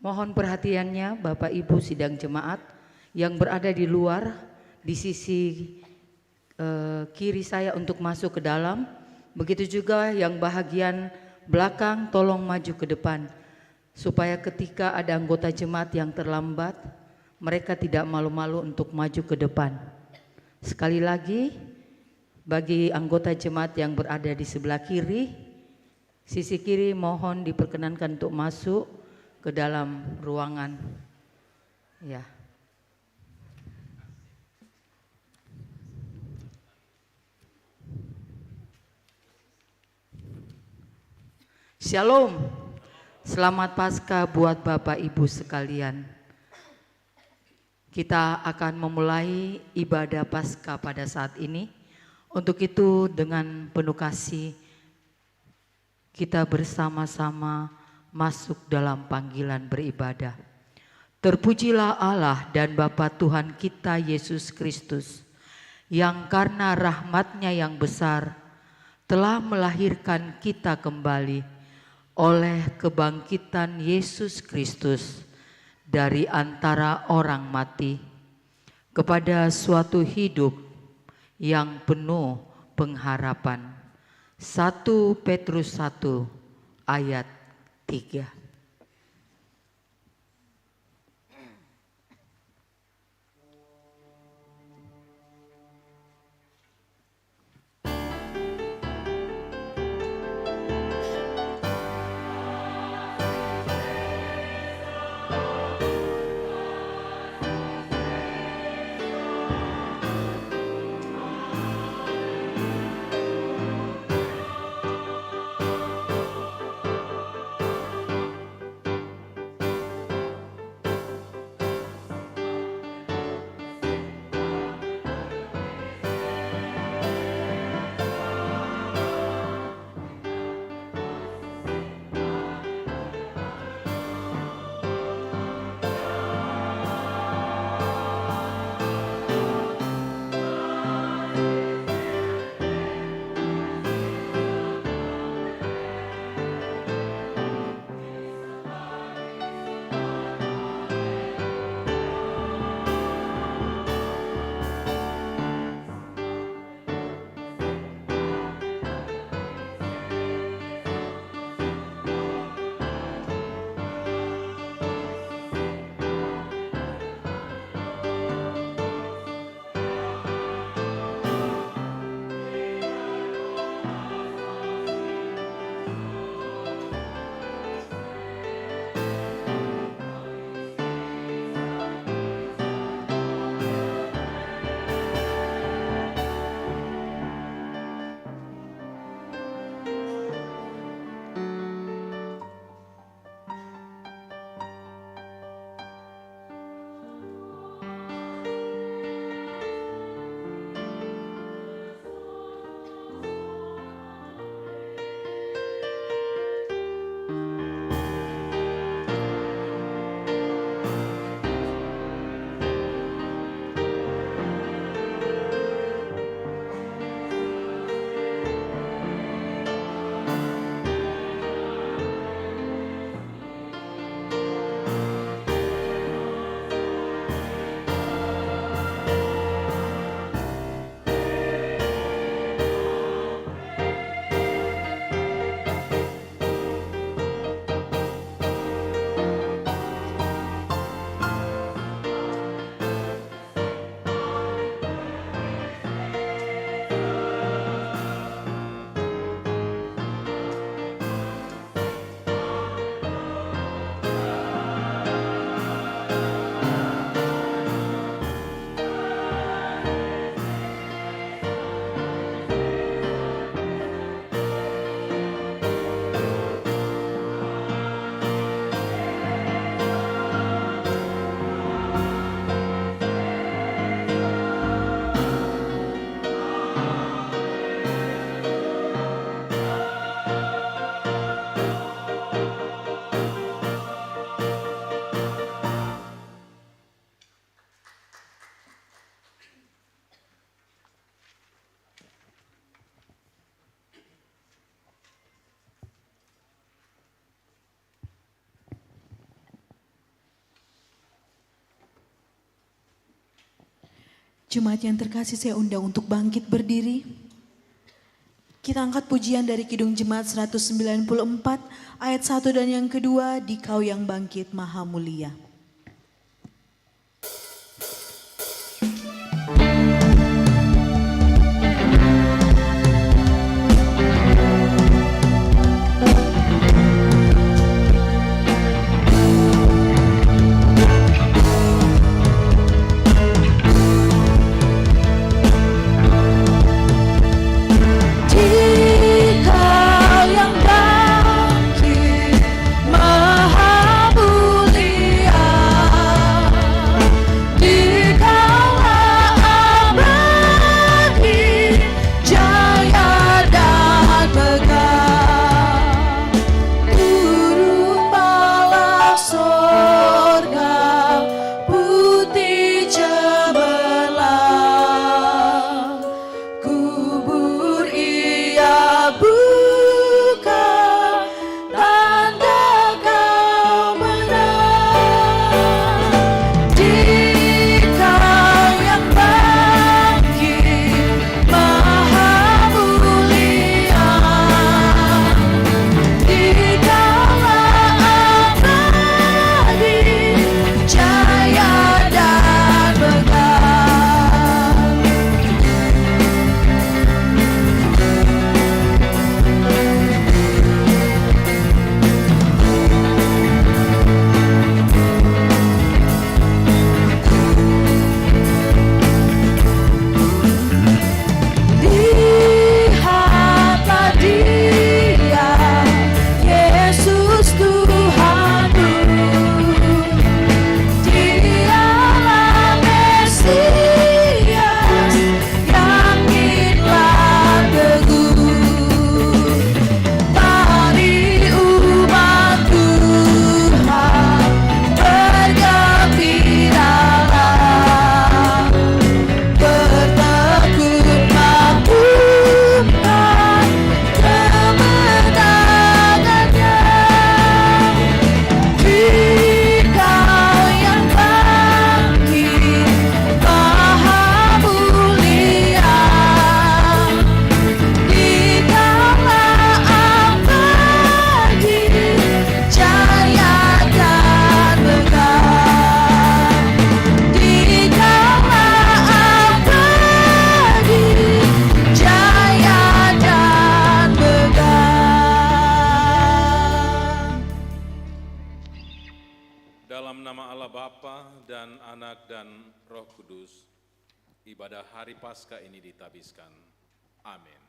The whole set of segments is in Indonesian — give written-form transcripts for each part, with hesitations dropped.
Mohon perhatiannya Bapak Ibu sidang jemaat yang berada di luar di sisi kiri saya untuk masuk ke dalam. Begitu juga yang bahagian belakang tolong maju ke depan supaya ketika ada anggota jemaat yang terlambat mereka tidak malu-malu untuk maju ke depan. Sekali lagi bagi anggota jemaat yang berada di sebelah kiri, sisi kiri mohon diperkenankan untuk masuk ke dalam ruangan. Ya. Shalom. Selamat Paskah buat Bapak Ibu sekalian. Kita akan memulai ibadah Paskah pada saat ini. Untuk itu dengan penuh kasih kita bersama-sama masuk dalam panggilan beribadah. Terpujilah Allah dan Bapa Tuhan kita Yesus Kristus, yang karena rahmat-Nya yang besar telah melahirkan kita kembali oleh kebangkitan Yesus Kristus dari antara orang mati kepada suatu hidup yang penuh pengharapan. 1 Petrus 1 ayat 3. Jemaat yang terkasih, saya undang untuk bangkit berdiri. Kita angkat pujian dari Kidung Jemaat 194 ayat 1 dan yang kedua, Dikau yang bangkit maha mulia. Ibadah Hari Paskah ini ditabiskan. Amin.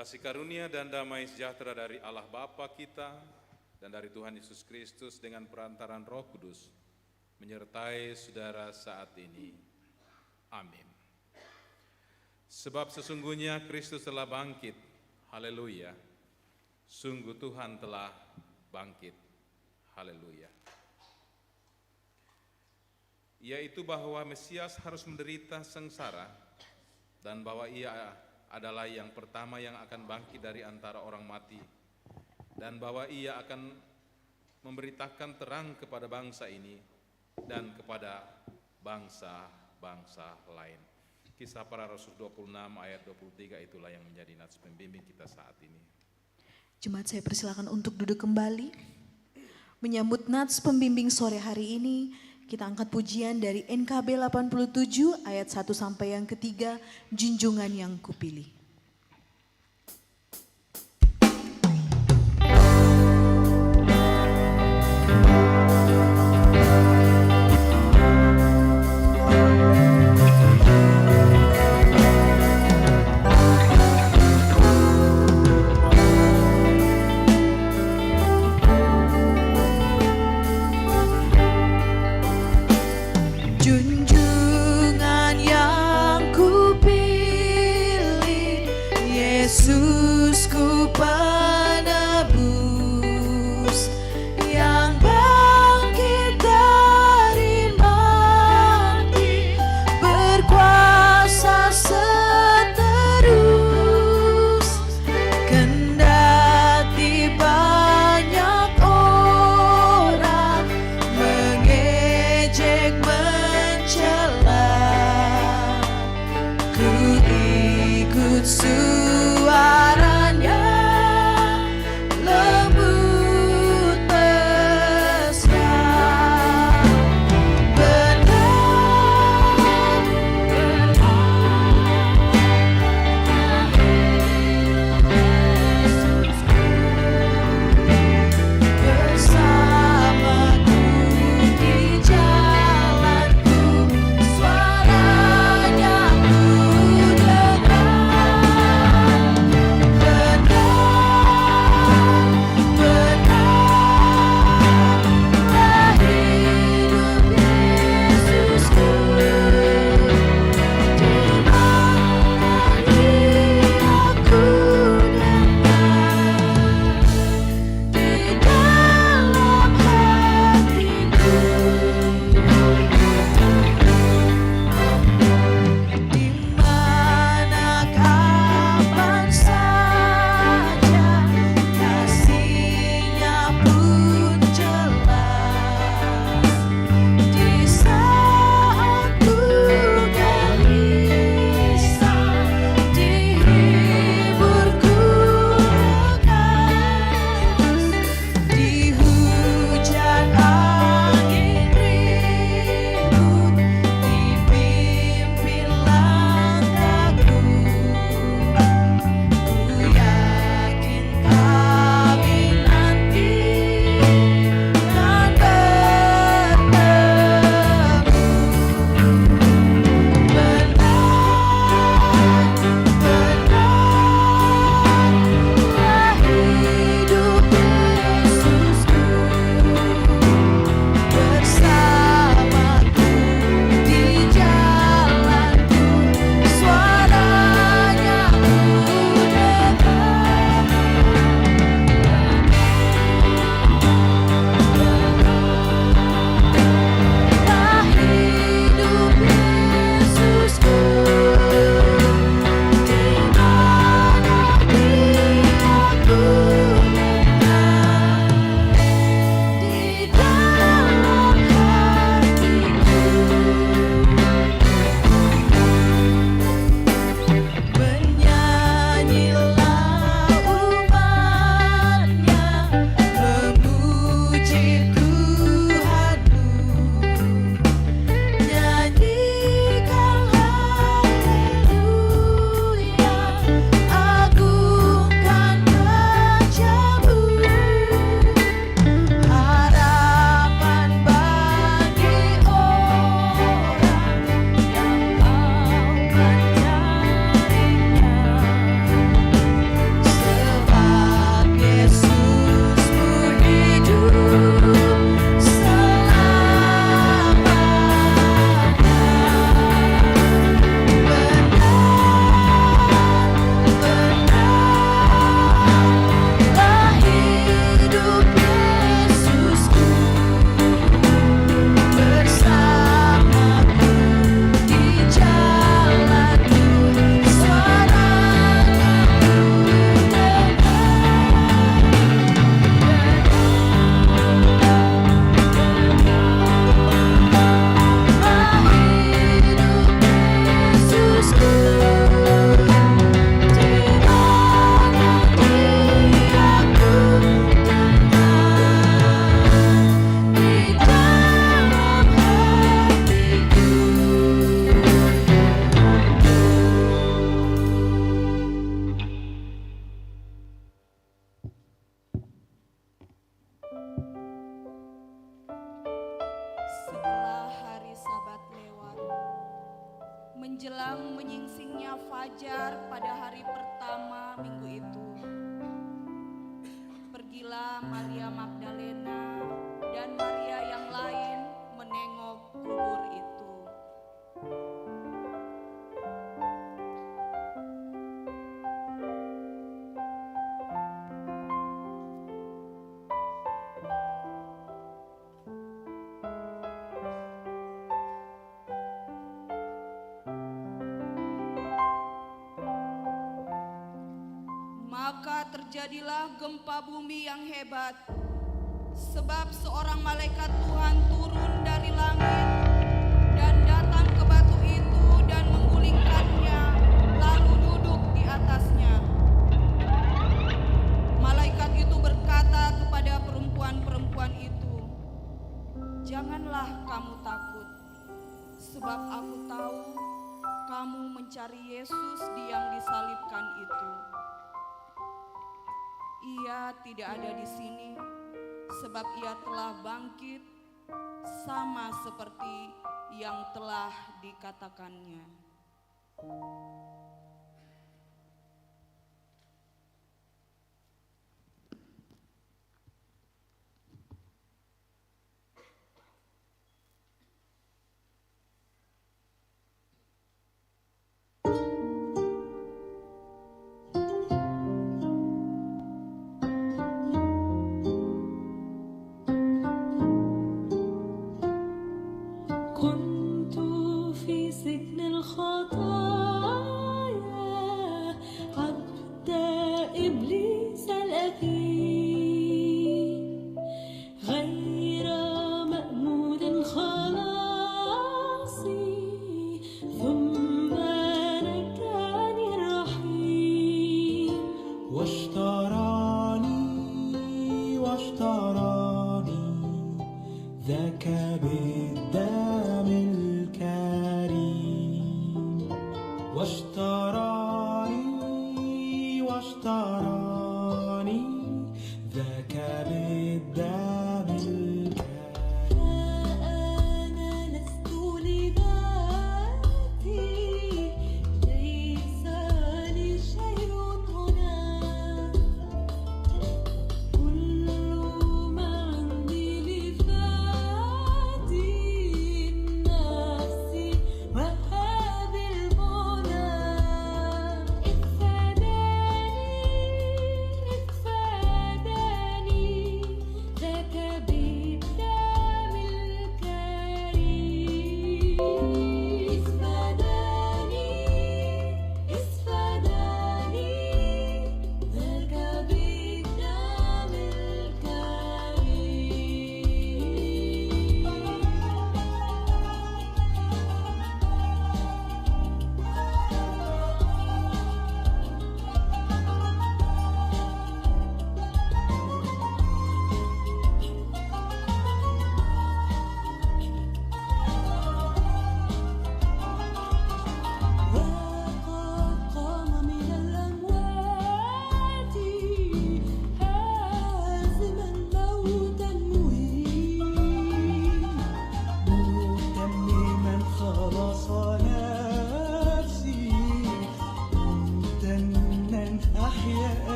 Kasih karunia dan damai sejahtera dari Allah Bapa kita dan dari Tuhan Yesus Kristus dengan perantaran Roh Kudus menyertai saudara saat ini. Amin. Sebab sesungguhnya Kristus telah bangkit. Haleluya. Sungguh Tuhan telah bangkit. Haleluya. Yaitu bahwa Mesias harus menderita sengsara dan bahwa ia adalah yang pertama yang akan bangkit dari antara orang mati, dan bahwa ia akan memberitakan terang kepada bangsa ini dan kepada bangsa-bangsa lain. Kisah Para Rasul 26 ayat 23 itulah yang menjadi nats pembimbing kita saat ini. Jemaat, saya persilakan untuk duduk kembali. Menyambut nats pembimbing sore hari ini, kita angkat pujian dari NKB 87 ayat 1 sampai yang ketiga, Junjungan yang Kupilih. Menjelang menyingsingnya fajar pada hari pertama minggu itu, pergilah Maria Magdalena dan Maria yang lain menengok kubur itu. Maka terjadilah gempa bumi yang hebat, sebab seorang malaikat Tuhan turun dari langit dan datang ke batu itu dan menggulingkannya, lalu duduk di atasnya. Malaikat itu berkata kepada perempuan-perempuan itu, "Janganlah kamu takut, sebab aku tahu kamu mencari Yesus yang disalibkan itu. Ia tidak ada di sini, sebab ia telah bangkit, sama seperti yang telah dikatakannya." كنت في سجن الخطايا عبد إبليس الأثيم، غير مأمون خلاصي، ثم نجاني الرحيم. واشتراني ذاك بالدم الكريم. واشتراني ذاك بالدم الكريم. أنا لست لذاتي، ليس لي شيء هنا، كل ما عندي لفاتي إنه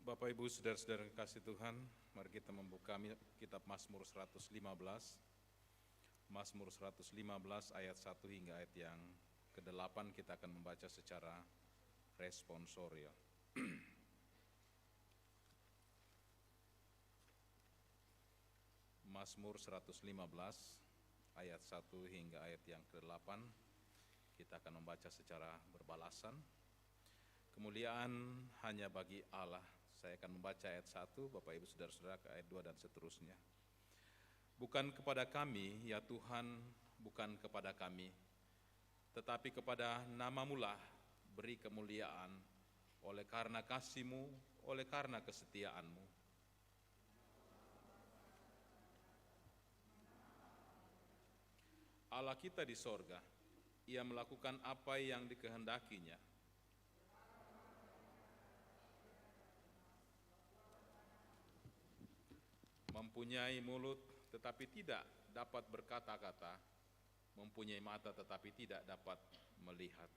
Bapak Ibu saudara-saudara kasih Tuhan, mari kita membuka kitab Mazmur 115. Mazmur 115 ayat 1 hingga ayat yang ke-8 kita akan membaca secara responsorial. Mazmur 115 ayat 1 hingga ayat yang ke-8 kita akan membaca secara berbalasan. Kemuliaan hanya bagi Allah. Saya akan membaca ayat 1, Bapak Ibu Saudara-saudara ke ayat 2 dan seterusnya. Bukan kepada kami, ya Tuhan, bukan kepada kami, tetapi kepada nama-Mu lah beri kemuliaan, oleh karena kasih-Mu, oleh karena kesetiaan-Mu. Allah kita di sorga, Ia melakukan apa yang dikehendakinya. Mempunyai mulut tetapi tidak dapat berkata-kata, mempunyai mata tetapi tidak dapat melihat.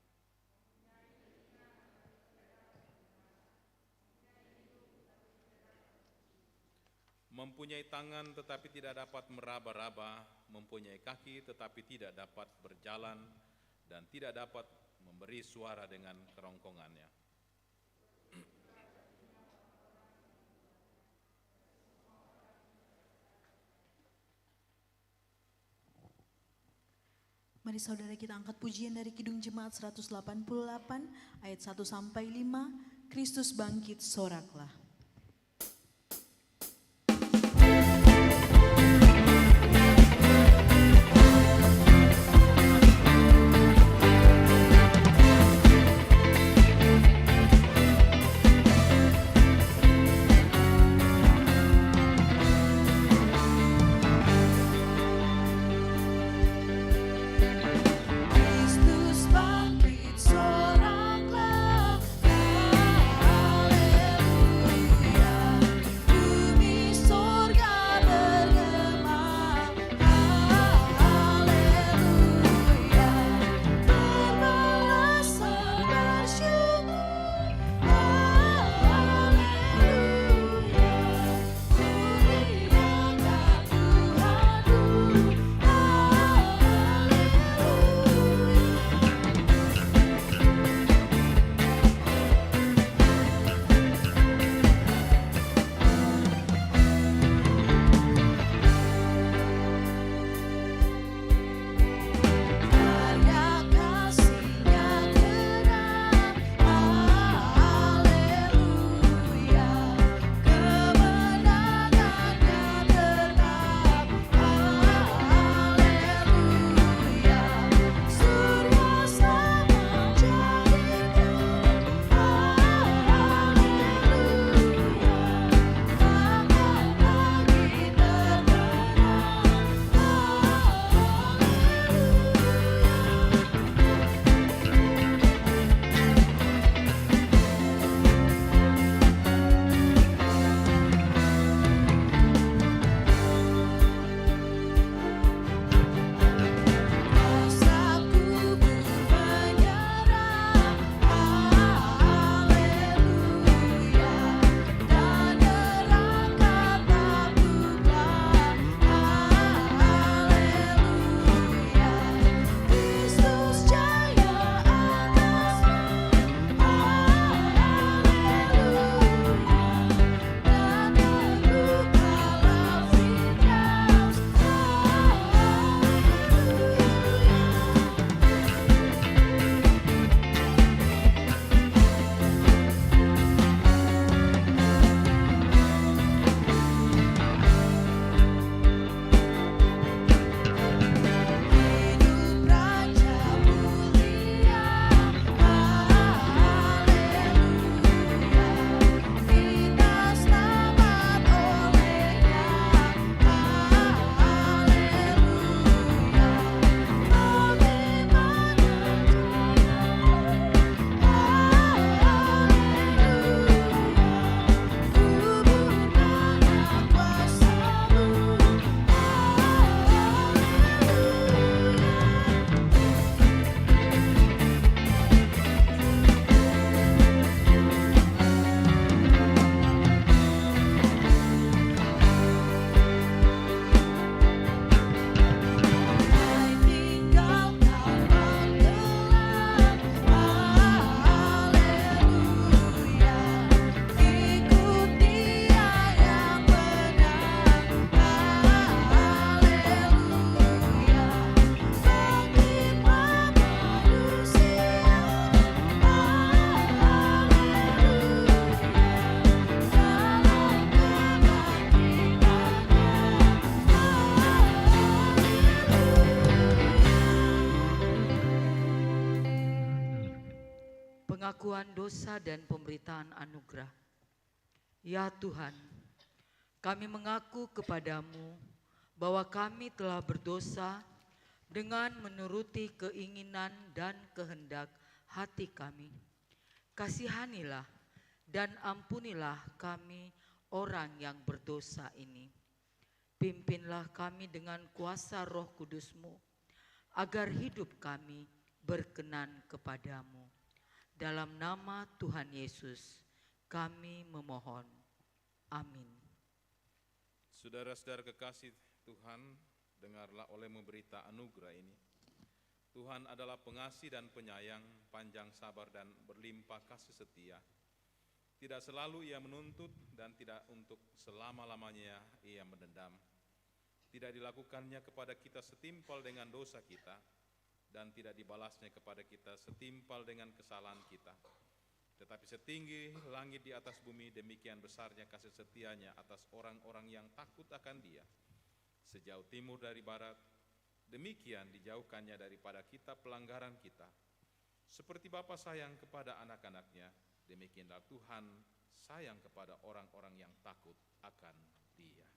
Mempunyai tangan tetapi tidak dapat meraba-raba, mempunyai kaki tetapi tidak dapat berjalan, dan tidak dapat memberi suara dengan kerongkongannya. Mari saudara kita angkat pujian dari Kidung Jemaat 188 ayat 1 sampai 5. Kristus bangkit, soraklah. Kristus bangkit, soraklah, haleluya. pengakuan dosa dan pemberitaan anugerah. Ya Tuhan, kami mengaku kepadamu bahwa kami telah berdosa dengan menuruti keinginan dan kehendak hati kami. Kasihanilah dan ampunilah kami orang yang berdosa ini. Pimpinlah kami dengan kuasa Roh Kudus-Mu, agar hidup kami berkenan kepadamu. Dalam nama Tuhan Yesus, kami memohon. Amin. Saudara-saudara kekasih Tuhan, dengarlah olehmu berita anugerah ini. Tuhan adalah pengasih dan penyayang, panjang sabar dan berlimpah kasih setia. Tidak selalu ia menuntut dan tidak untuk selama-lamanya ia mendendam. Tidak dilakukannya kepada kita setimpal dengan dosa kita, dan tidak dibalasnya kepada kita setimpal dengan kesalahan kita. Tetapi setinggi langit di atas bumi, demikian besarnya kasih setianya atas orang-orang yang takut akan Dia. Sejauh timur dari barat, demikian dijauhkannya daripada kita pelanggaran kita. Seperti Bapa sayang kepada anak-anaknya, demikianlah Tuhan sayang kepada orang-orang yang takut akan Dia.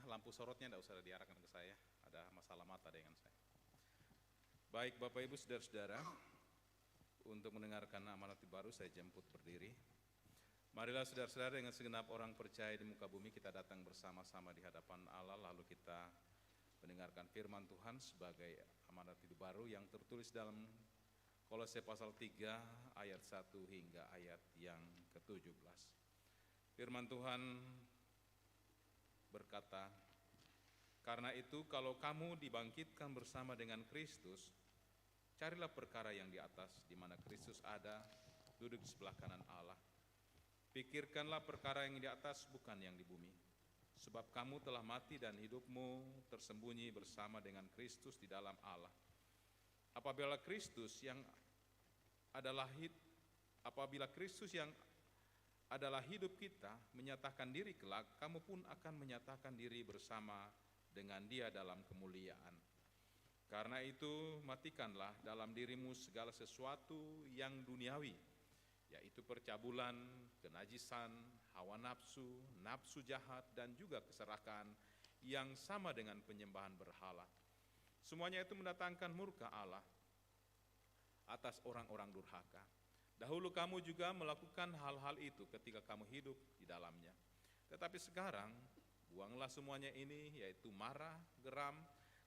Lampu sorotnya tidak usah diarahkan ke saya, ada masalah mata dengan saya. Baik Bapak Ibu Saudara-saudara, untuk mendengarkan amanat baru saya jemput berdiri. Marilah saudara-saudara dengan segenap orang percaya di muka bumi kita datang bersama-sama di hadapan Allah, lalu kita mendengarkan firman Tuhan sebagai amanat hidup baru yang tertulis dalam Kolose pasal 3 ayat 1 hingga ayat yang ke-17. Firman Tuhan berkata, Karena itu kalau kamu dibangkitkan bersama dengan Kristus, carilah perkara yang di atas, di mana Kristus ada, duduk di sebelah kanan Allah. Pikirkanlah perkara yang di atas, bukan yang di bumi. Sebab kamu telah mati dan hidupmu tersembunyi bersama dengan Kristus di dalam Allah. Apabila Kristus yang adalah hidup kita menyatakan diri kelak, kamu pun akan menyatakan diri bersama dengan Dia dalam kemuliaan. Karena itu matikanlah dalam dirimu segala sesuatu yang duniawi, yaitu percabulan, kenajisan, hawa nafsu, nafsu jahat, dan juga keserakahan yang sama dengan penyembahan berhala. Semuanya itu mendatangkan murka Allah atas orang-orang durhaka. Dahulu kamu juga melakukan hal-hal itu ketika kamu hidup di dalamnya. Tetapi sekarang, buanglah semuanya ini, yaitu marah, geram,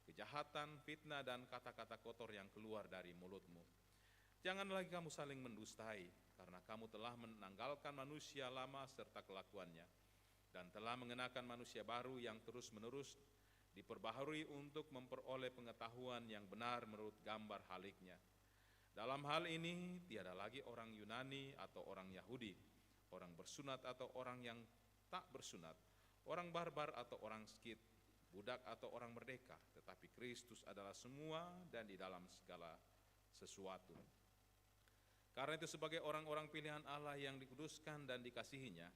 kejahatan, fitnah, dan kata-kata kotor yang keluar dari mulutmu. Jangan lagi kamu saling mendustai, karena kamu telah menanggalkan manusia lama serta kelakuannya, dan telah mengenakan manusia baru yang terus-menerus diperbaharui untuk memperoleh pengetahuan yang benar menurut gambar haliknya. Dalam hal ini, tiada lagi orang Yunani atau orang Yahudi, orang bersunat atau orang yang tak bersunat, orang barbar atau orang Skit, budak atau orang merdeka, tetapi Kristus adalah semua dan di dalam segala sesuatu. Karena itu sebagai orang-orang pilihan Allah yang dikuduskan dan dikasihinya,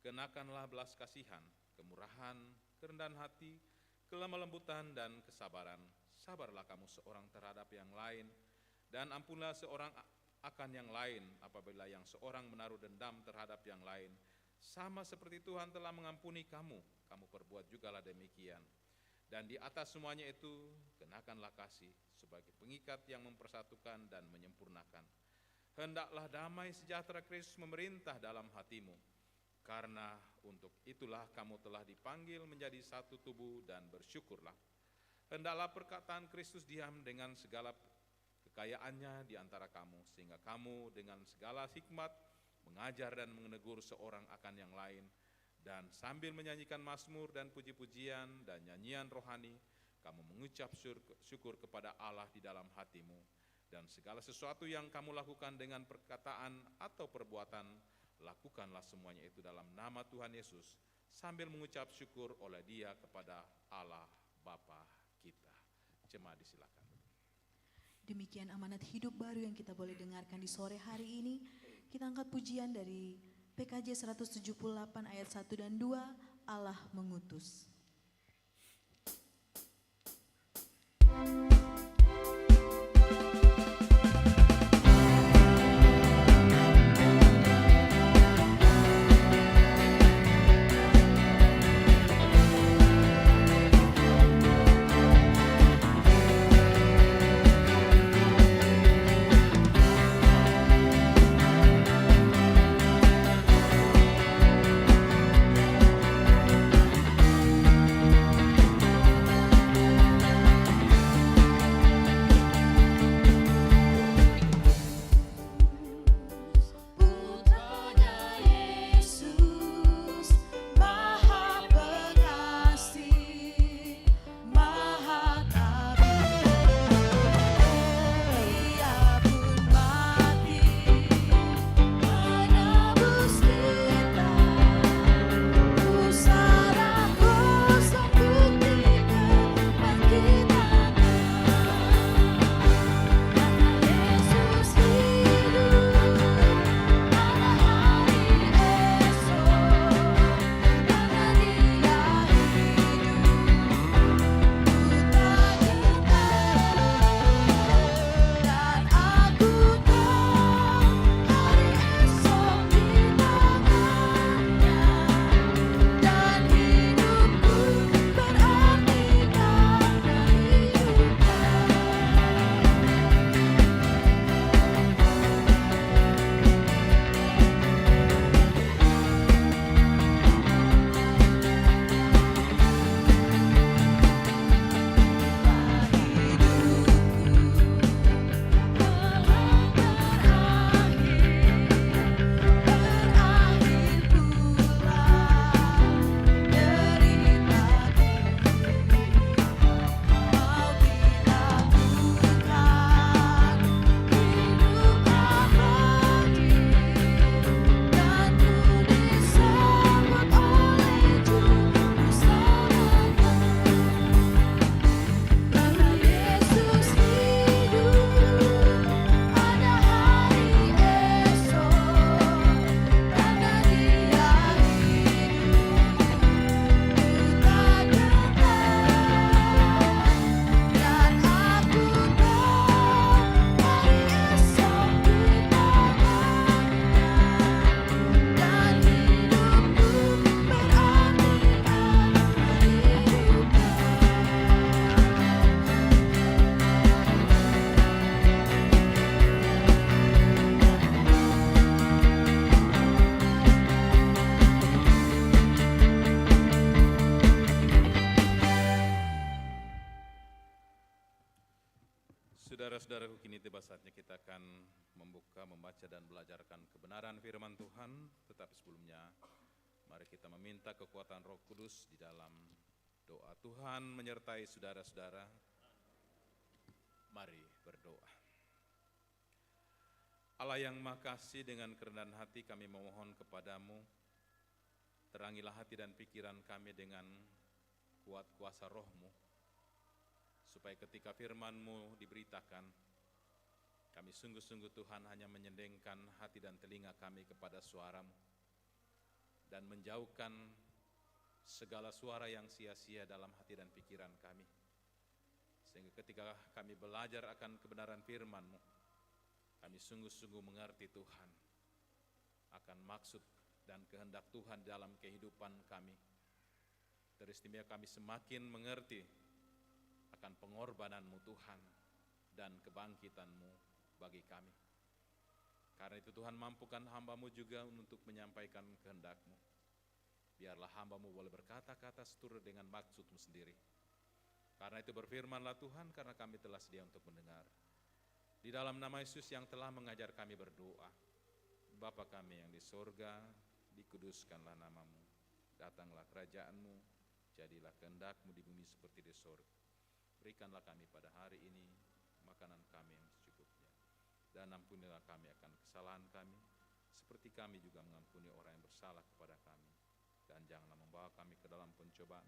kenakanlah belas kasihan, kemurahan, kerendahan hati, kelemah lembutan, dan kesabaran. Sabarlah kamu seorang terhadap yang lain, dan ampunlah seorang akan yang lain apabila yang seorang menaruh dendam terhadap yang lain. Sama seperti Tuhan telah mengampuni kamu, kamu perbuat jugalah demikian. Dan di atas semuanya itu, kenakanlah kasih sebagai pengikat yang mempersatukan dan menyempurnakan. Hendaklah damai sejahtera Kristus memerintah dalam hatimu, karena untuk itulah kamu telah dipanggil menjadi satu tubuh, dan bersyukurlah. Hendaklah perkataan Kristus diam dengan segala kekayaannya di antara kamu, sehingga kamu dengan segala hikmat mengajar dan menegur seorang akan yang lain, dan sambil menyanyikan mazmur dan puji-pujian dan nyanyian rohani, kamu mengucap syukur kepada Allah di dalam hatimu. Dan segala sesuatu yang kamu lakukan dengan perkataan atau perbuatan, lakukanlah semuanya itu dalam nama Tuhan Yesus, sambil mengucap syukur oleh Dia kepada Allah Bapa kita. Jemaat disilakan. Demikian amanat hidup baru yang kita boleh dengarkan di sore hari ini. Kita angkat pujian dari PKJ 178 ayat 1 dan 2, Allah mengutus. Saudara-saudaraku, kini tiba saatnya kita akan membaca dan belajarkan kebenaran firman Tuhan. Tetapi sebelumnya, mari kita meminta kekuatan Roh Kudus di dalam doa. Tuhan menyertai saudara-saudara. Mari berdoa. Allah yang Maha Kasih, dengan kerendahan hati kami memohon kepadamu, terangilah hati dan pikiran kami dengan kuat kuasa Roh-Mu, supaya ketika firman-Mu diberitakan, kami sungguh-sungguh Tuhan hanya menyendengkan hati dan telinga kami kepada suara-Mu, dan menjauhkan segala suara yang sia-sia dalam hati dan pikiran kami. Sehingga ketika kami belajar akan kebenaran firman-Mu, kami sungguh-sungguh mengerti Tuhan akan maksud dan kehendak Tuhan dalam kehidupan kami. Teristimewa kami semakin mengerti akan pengorbanan-Mu Tuhan dan kebangkitan-Mu bagi kami. Karena itu Tuhan, mampukan hamba-Mu juga untuk menyampaikan kehendak-Mu. Biarlah hamba-Mu boleh berkata-kata seturut dengan maksud-Mu sendiri. Karena itu berfirmanlah Tuhan, karena kami telah sedia untuk mendengar. Di dalam nama Yesus yang telah mengajar kami berdoa. Bapa kami yang di sorga, dikuduskanlah nama-Mu. Datanglah kerajaan-Mu, jadilah kehendak-Mu di bumi seperti di sorga. Berikanlah kami pada hari ini makanan kami yang secukupnya. Dan ampunilah kami akan kesalahan kami, seperti kami juga mengampuni orang yang bersalah kepada kami. Dan janganlah membawa kami ke dalam pencobaan,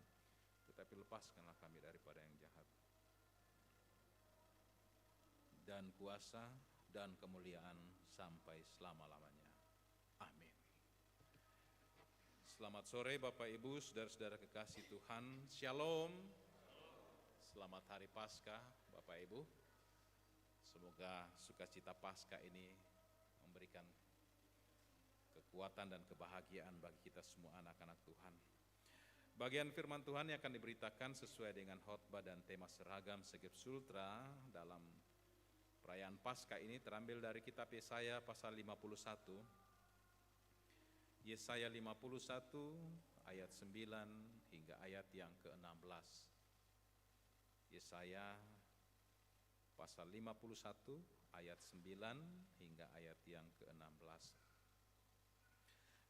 tetapi lepaskanlah kami daripada yang jahat. Dan kuasa dan kemuliaan sampai selama-lamanya. Amin. Selamat sore Bapak Ibu, saudara-saudara kekasih Tuhan. Shalom. Selamat hari Paskah Bapak Ibu. Semoga sukacita Paskah ini memberikan kekuatan dan kebahagiaan bagi kita semua anak-anak Tuhan. Bagian firman Tuhan yang akan diberitakan sesuai dengan khotbah dan tema seragam Segep Sultra dalam perayaan Paskah ini terambil dari kitab Yesaya pasal 51. Yesaya 51 ayat 9 hingga ayat yang ke-16. Yesaya pasal 51 ayat 9 hingga ayat yang ke-16.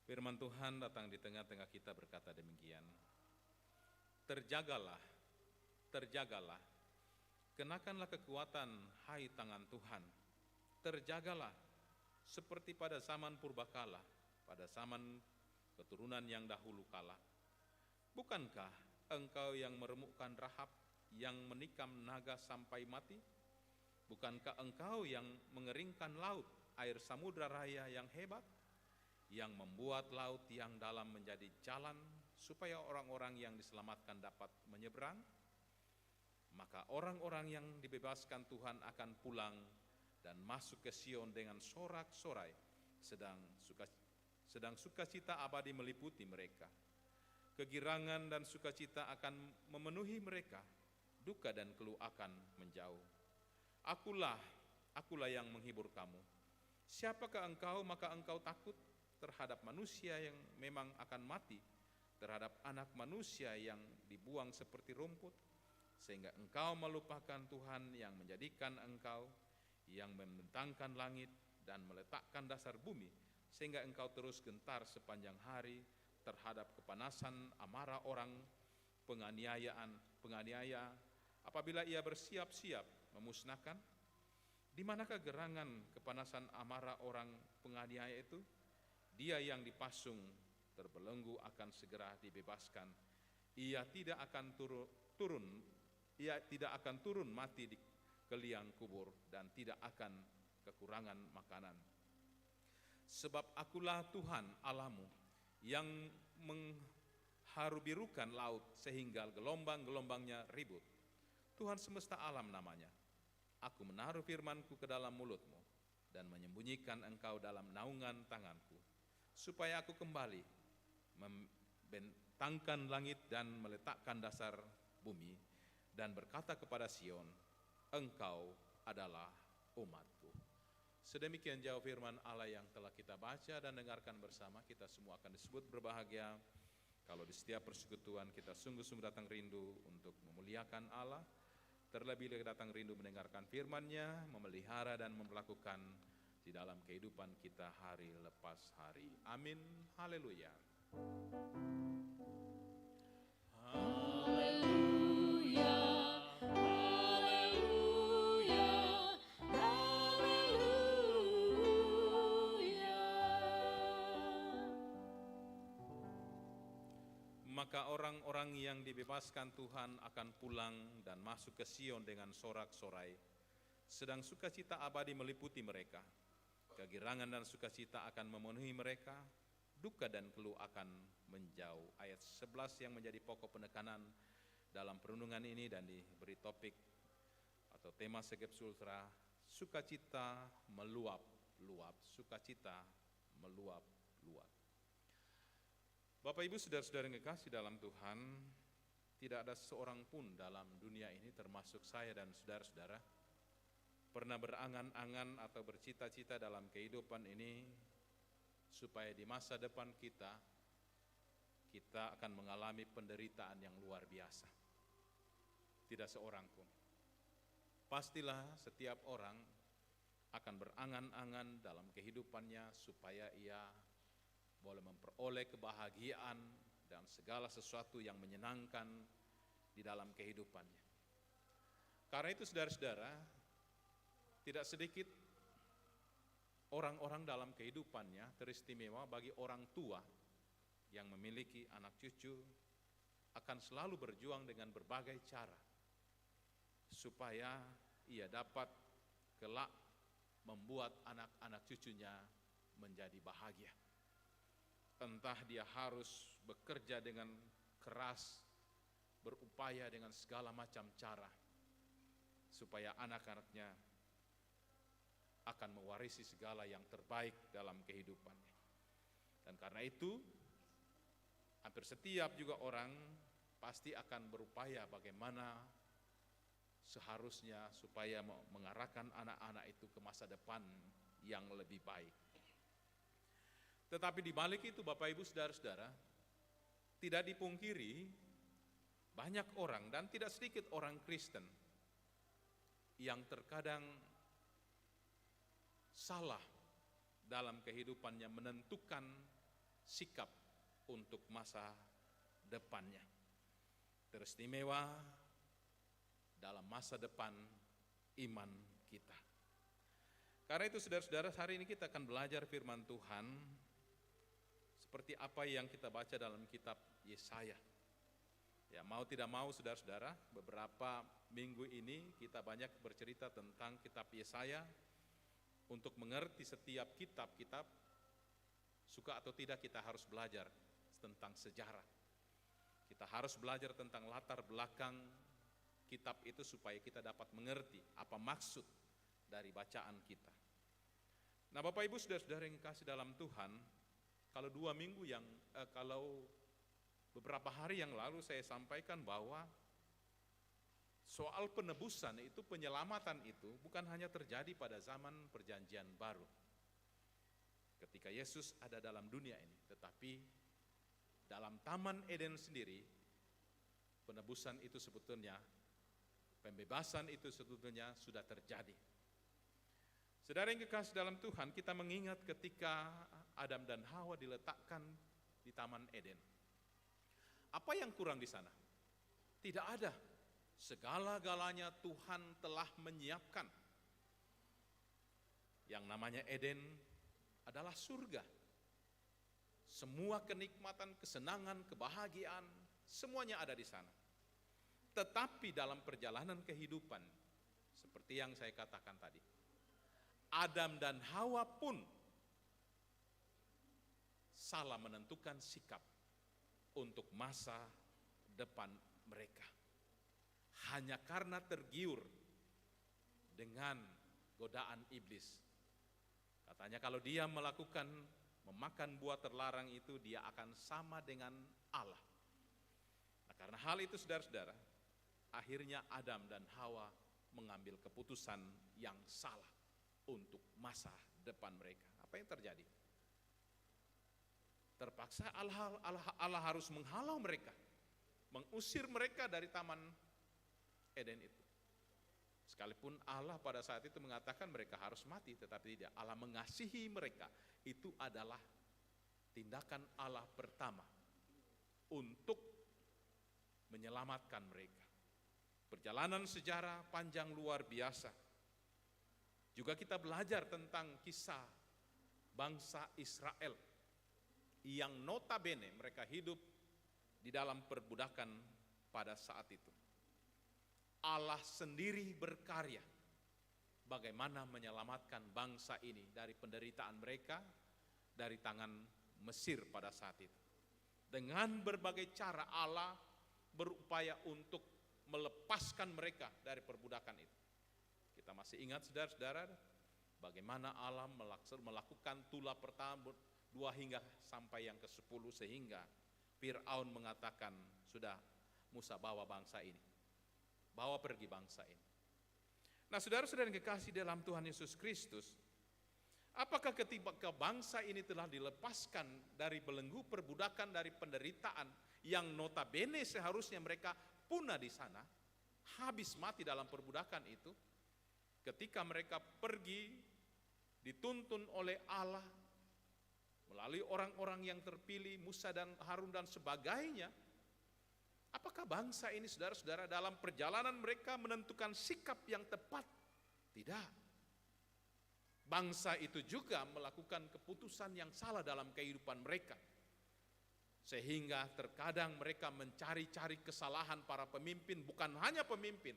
Firman Tuhan datang di tengah-tengah kita berkata demikian. Terjagalah, terjagalah, kenakanlah kekuatan, hai tangan Tuhan. Terjagalah, seperti pada zaman purbakala, pada zaman keturunan yang dahulu kala. Bukankah engkau yang meremukkan Rahab, yang menikam naga sampai mati? Bukankah engkau yang mengeringkan laut, air samudra raya yang hebat, yang membuat laut yang dalam menjadi jalan, supaya orang-orang yang diselamatkan dapat menyeberang? Maka orang-orang yang dibebaskan Tuhan akan pulang dan masuk ke Sion dengan sorak-sorai, sedang sukacita abadi meliputi mereka. Kegirangan dan sukacita akan memenuhi mereka, duka dan keluh akan menjauh. Akulah yang menghibur kamu. Siapakah engkau, maka engkau takut terhadap manusia yang memang akan mati, terhadap anak manusia yang dibuang seperti rumput, sehingga engkau melupakan Tuhan yang menjadikan engkau, yang membentangkan langit dan meletakkan dasar bumi, sehingga engkau terus gentar sepanjang hari terhadap kepanasan amarah orang penganiaya apabila ia bersiap-siap memusnahkan. Di manakah gerangan kepanasan amarah orang penganiaya itu? Dia yang dipasung terbelenggu akan segera dibebaskan. Ia tidak akan turun mati di ke liang kubur dan tidak akan kekurangan makanan. Sebab akulah Tuhan Allahmu yang mengharu-birukan laut sehingga gelombang-gelombangnya ribut. Tuhan semesta alam namanya. Aku menaruh firmanku ke dalam mulutmu dan menyembunyikan engkau dalam naungan tanganku, supaya aku kembali membentangkan langit dan meletakkan dasar bumi, dan berkata kepada Sion, engkau adalah umatku. Sedemikian jauh firman Allah yang telah kita baca dan dengarkan bersama. Kita semua akan disebut berbahagia kalau di setiap persekutuan kita sungguh-sungguh datang rindu untuk memuliakan Allah terlebih lagi datang rindu mendengarkan firman-Nya, memelihara dan memperlakukan di dalam kehidupan kita hari lepas hari. Amin. Haleluya. Maka orang-orang yang dibebaskan Tuhan akan pulang dan masuk ke Sion dengan sorak-sorai, sedang sukacita abadi meliputi mereka. Kegirangan dan sukacita akan memenuhi mereka, duka dan keluh akan menjauh. Ayat 11 yang menjadi pokok penekanan dalam perenungan ini dan diberi topik atau tema Segep Sultra, sukacita meluap-luap, sukacita meluap-luap. Bapak Ibu saudara-saudara yang kekasih dalam Tuhan, tidak ada seorang pun dalam dunia ini termasuk saya dan saudara-saudara pernah berangan-angan atau bercita-cita dalam kehidupan ini supaya di masa depan kita akan mengalami penderitaan yang luar biasa. Tidak seorang pun. Pastilah setiap orang akan berangan-angan dalam kehidupannya supaya ia boleh memperoleh kebahagiaan dan segala sesuatu yang menyenangkan di dalam kehidupannya. Karena itu saudara-saudara, tidak sedikit orang-orang dalam kehidupannya teristimewa bagi orang tua yang memiliki anak cucu akan selalu berjuang dengan berbagai cara supaya ia dapat kelak membuat anak-anak cucunya menjadi bahagia. Entah dia harus bekerja dengan keras, berupaya dengan segala macam cara, supaya anak-anaknya akan mewarisi segala yang terbaik dalam kehidupannya. Dan karena itu, hampir setiap juga orang pasti akan berupaya bagaimana seharusnya supaya mengarahkan anak-anak itu ke masa depan yang lebih baik. Tetapi di balik itu Bapak Ibu saudara-saudara, tidak dipungkiri banyak orang dan tidak sedikit orang Kristen yang terkadang salah dalam kehidupannya menentukan sikap untuk masa depannya. Teristimewa dalam masa depan iman kita. Karena itu saudara-saudara, hari ini kita akan belajar firman Tuhan seperti apa yang kita baca dalam kitab Yesaya. Ya, mau tidak mau saudara-saudara, beberapa minggu ini kita banyak bercerita tentang kitab Yesaya. Untuk mengerti setiap kitab-kitab, suka atau tidak kita harus belajar tentang sejarah. Kita harus belajar tentang latar belakang kitab itu supaya kita dapat mengerti apa maksud dari bacaan kita. Nah Bapak Ibu saudara-saudara yang kasih dalam Tuhan, kalau beberapa hari yang lalu saya sampaikan bahwa soal penebusan itu, penyelamatan itu bukan hanya terjadi pada zaman perjanjian baru. Ketika Yesus ada dalam dunia ini, tetapi dalam Taman Eden sendiri, penebusan itu sebetulnya, pembebasan itu sebetulnya sudah terjadi. Saudara yang kekasih dalam Tuhan, kita mengingat ketika Adam dan Hawa diletakkan di Taman Eden. Apa yang kurang di sana? Tidak ada. Segala-galanya Tuhan telah menyiapkan. Yang namanya Eden adalah surga. Semua kenikmatan, kesenangan, kebahagiaan, semuanya ada di sana. Tetapi dalam perjalanan kehidupan, seperti yang saya katakan tadi, Adam dan Hawa pun salah menentukan sikap untuk masa depan mereka. Hanya karena tergiur dengan godaan iblis. Katanya kalau dia memakan buah terlarang itu, dia akan sama dengan Allah. Nah, karena hal itu saudara-saudara, akhirnya Adam dan Hawa mengambil keputusan yang salah untuk masa depan mereka. Apa yang terjadi? Terpaksa Allah harus menghalau mereka, mengusir mereka dari Taman Eden itu. Sekalipun Allah pada saat itu mengatakan mereka harus mati, tetapi tidak. Allah mengasihi mereka. Itu adalah tindakan Allah pertama untuk menyelamatkan mereka. Perjalanan sejarah panjang luar biasa. Juga kita belajar tentang kisah bangsa Israel yang notabene mereka hidup di dalam perbudakan pada saat itu. Allah sendiri berkarya bagaimana menyelamatkan bangsa ini dari penderitaan mereka dari tangan Mesir pada saat itu. Dengan berbagai cara Allah berupaya untuk melepaskan mereka dari perbudakan itu. Kita masih ingat saudara-saudara bagaimana Allah melakukan tulah pertama 2 hingga sampai yang ke-10 sehingga Fir'aun mengatakan, sudah Musa bawa bangsa ini, bawa pergi bangsa ini. Nah saudara-saudara yang kekasih dalam Tuhan Yesus Kristus, apakah ketika bangsa ini telah dilepaskan dari belenggu perbudakan, dari penderitaan yang notabene seharusnya mereka punah di sana, habis mati dalam perbudakan itu, ketika mereka pergi dituntun oleh Allah melalui orang-orang yang terpilih, Musa dan Harun dan sebagainya, apakah bangsa ini saudara-saudara dalam perjalanan mereka menentukan sikap yang tepat? Tidak. Bangsa itu juga melakukan keputusan yang salah dalam kehidupan mereka. Sehingga terkadang mereka mencari-cari kesalahan para pemimpin, bukan hanya pemimpin,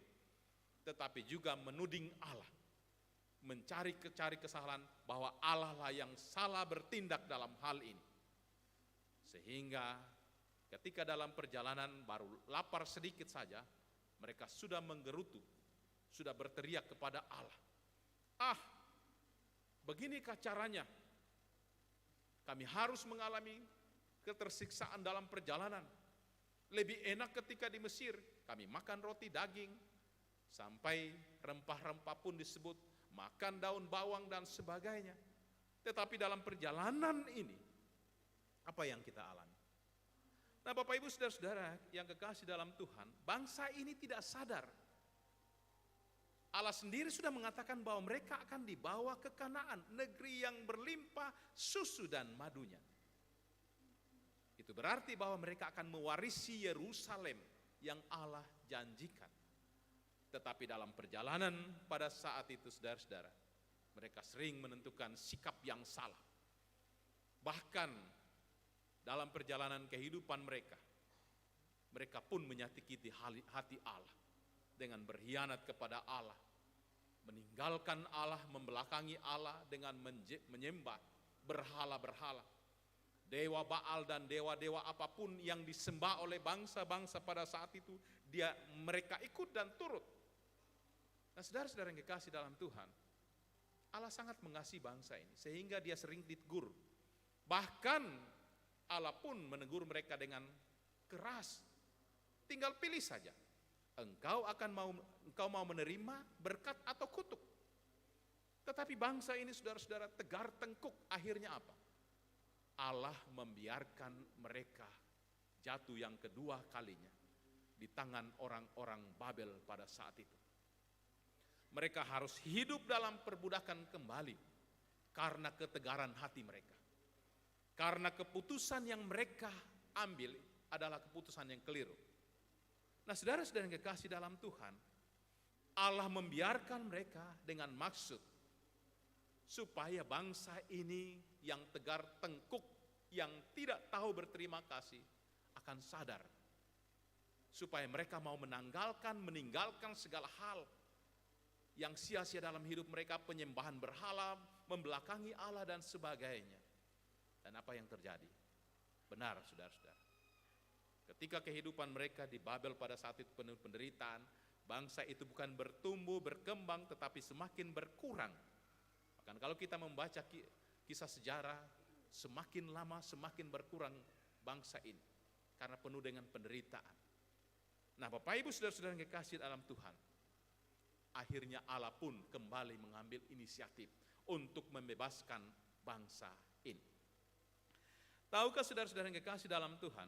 tetapi juga menuding Allah. Mencari kesalahan bahwa Allah lah yang salah bertindak dalam hal ini. Sehingga ketika dalam perjalanan baru lapar sedikit saja, mereka sudah menggerutu, sudah berteriak kepada Allah. Beginikah caranya? Kami harus mengalami ketersiksaan dalam perjalanan. Lebih enak ketika di Mesir, kami makan roti daging, sampai rempah-rempah pun disebut, makan daun bawang dan sebagainya. Tetapi dalam perjalanan ini, apa yang kita alami? Nah Bapak Ibu Saudara-saudara yang kekasih dalam Tuhan, bangsa ini tidak sadar. Allah sendiri sudah mengatakan bahwa mereka akan dibawa ke Kanaan, negeri yang berlimpah susu dan madunya. Itu berarti bahwa mereka akan mewarisi Yerusalem yang Allah janjikan. Tetapi dalam perjalanan pada saat itu saudara-saudara, mereka sering menentukan sikap yang salah. Bahkan dalam perjalanan kehidupan mereka pun menyakiti hati Allah dengan berkhianat kepada Allah, meninggalkan Allah, membelakangi Allah dengan menyembah berhala-berhala, dewa Baal dan dewa-dewa apapun yang disembah oleh bangsa-bangsa pada saat itu, mereka ikut dan turut. Nah saudara-saudara yang kekasih dalam Tuhan, Allah sangat mengasihi bangsa ini sehingga dia sering ditegur. Bahkan Allah pun menegur mereka dengan keras. Tinggal pilih saja. Engkau mau menerima berkat atau kutuk. Tetapi bangsa ini saudara-saudara tegar tengkuk, akhirnya apa? Allah membiarkan mereka jatuh yang kedua kalinya di tangan orang-orang Babel pada saat itu. Mereka harus hidup dalam perbudakan kembali karena ketegaran hati mereka. Karena keputusan yang mereka ambil adalah keputusan yang keliru. Nah saudara-saudara yang kekasih dalam Tuhan, Allah membiarkan mereka dengan maksud supaya bangsa ini yang tegar tengkuk, yang tidak tahu berterima kasih akan sadar. Supaya mereka mau meninggalkan segala hal yang sia-sia dalam hidup mereka, penyembahan berhala, membelakangi Allah dan sebagainya. Dan apa yang terjadi? Benar saudara-saudara. Ketika kehidupan mereka di Babel pada saat itu penuh penderitaan, bangsa itu bukan bertumbuh, berkembang, tetapi semakin berkurang. Bahkan kalau kita membaca kisah sejarah, semakin lama semakin berkurang bangsa ini. Karena penuh dengan penderitaan. Nah Bapak Ibu saudara-saudara yang kekasih dalam Tuhan, akhirnya Allah pun kembali mengambil inisiatif untuk membebaskan bangsa ini. Tahukah saudara-saudara yang kekasih dalam Tuhan,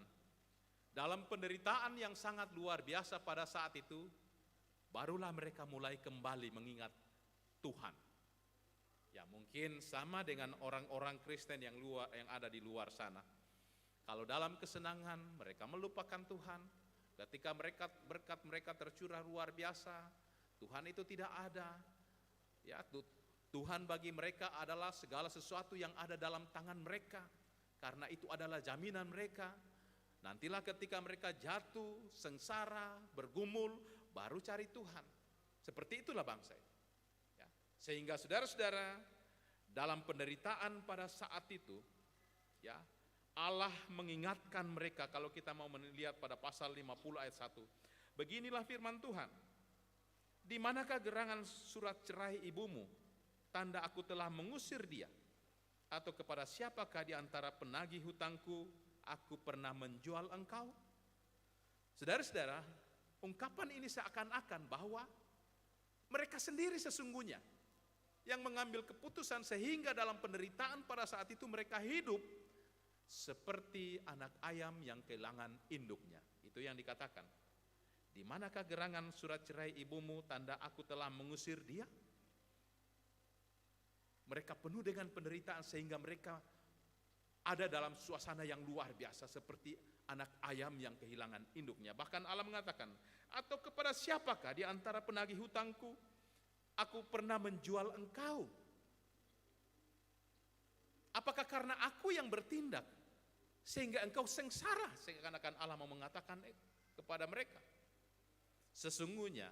dalam penderitaan yang sangat luar biasa pada saat itu, barulah mereka mulai kembali mengingat Tuhan. Ya mungkin sama dengan orang-orang Kristen yang ada di luar sana. Kalau dalam kesenangan mereka melupakan Tuhan, ketika berkat mereka tercurah luar biasa, Tuhan itu tidak ada. Ya, Tuhan bagi mereka adalah segala sesuatu yang ada dalam tangan mereka, karena itu adalah jaminan mereka. Nantilah ketika mereka jatuh, sengsara, bergumul, baru cari Tuhan. Seperti itulah bangsa itu. Ya. Sehingga saudara-saudara, dalam penderitaan pada saat itu, ya, Allah mengingatkan mereka. Kalau kita mau melihat pada pasal 50 ayat 1, beginilah firman Tuhan. Di manakah gerangan surat cerai ibumu, tanda aku telah mengusir dia? Atau kepada siapakah di antara penagih hutangku aku pernah menjual engkau? Saudara-saudara, ungkapan ini seakan-akan bahwa mereka sendiri sesungguhnya yang mengambil keputusan, sehingga dalam penderitaan pada saat itu mereka hidup seperti anak ayam yang kehilangan induknya. Itu yang dikatakan. Di manakah gerangan surat cerai ibumu, tanda aku telah mengusir dia? Mereka penuh dengan penderitaan sehingga mereka ada dalam suasana yang luar biasa seperti anak ayam yang kehilangan induknya. Bahkan Allah mengatakan, atau kepada siapakah di antara penagih hutangku aku pernah menjual engkau? Apakah karena aku yang bertindak sehingga engkau sengsara? Seakan-akan Allah mau mengatakan kepada mereka, sesungguhnya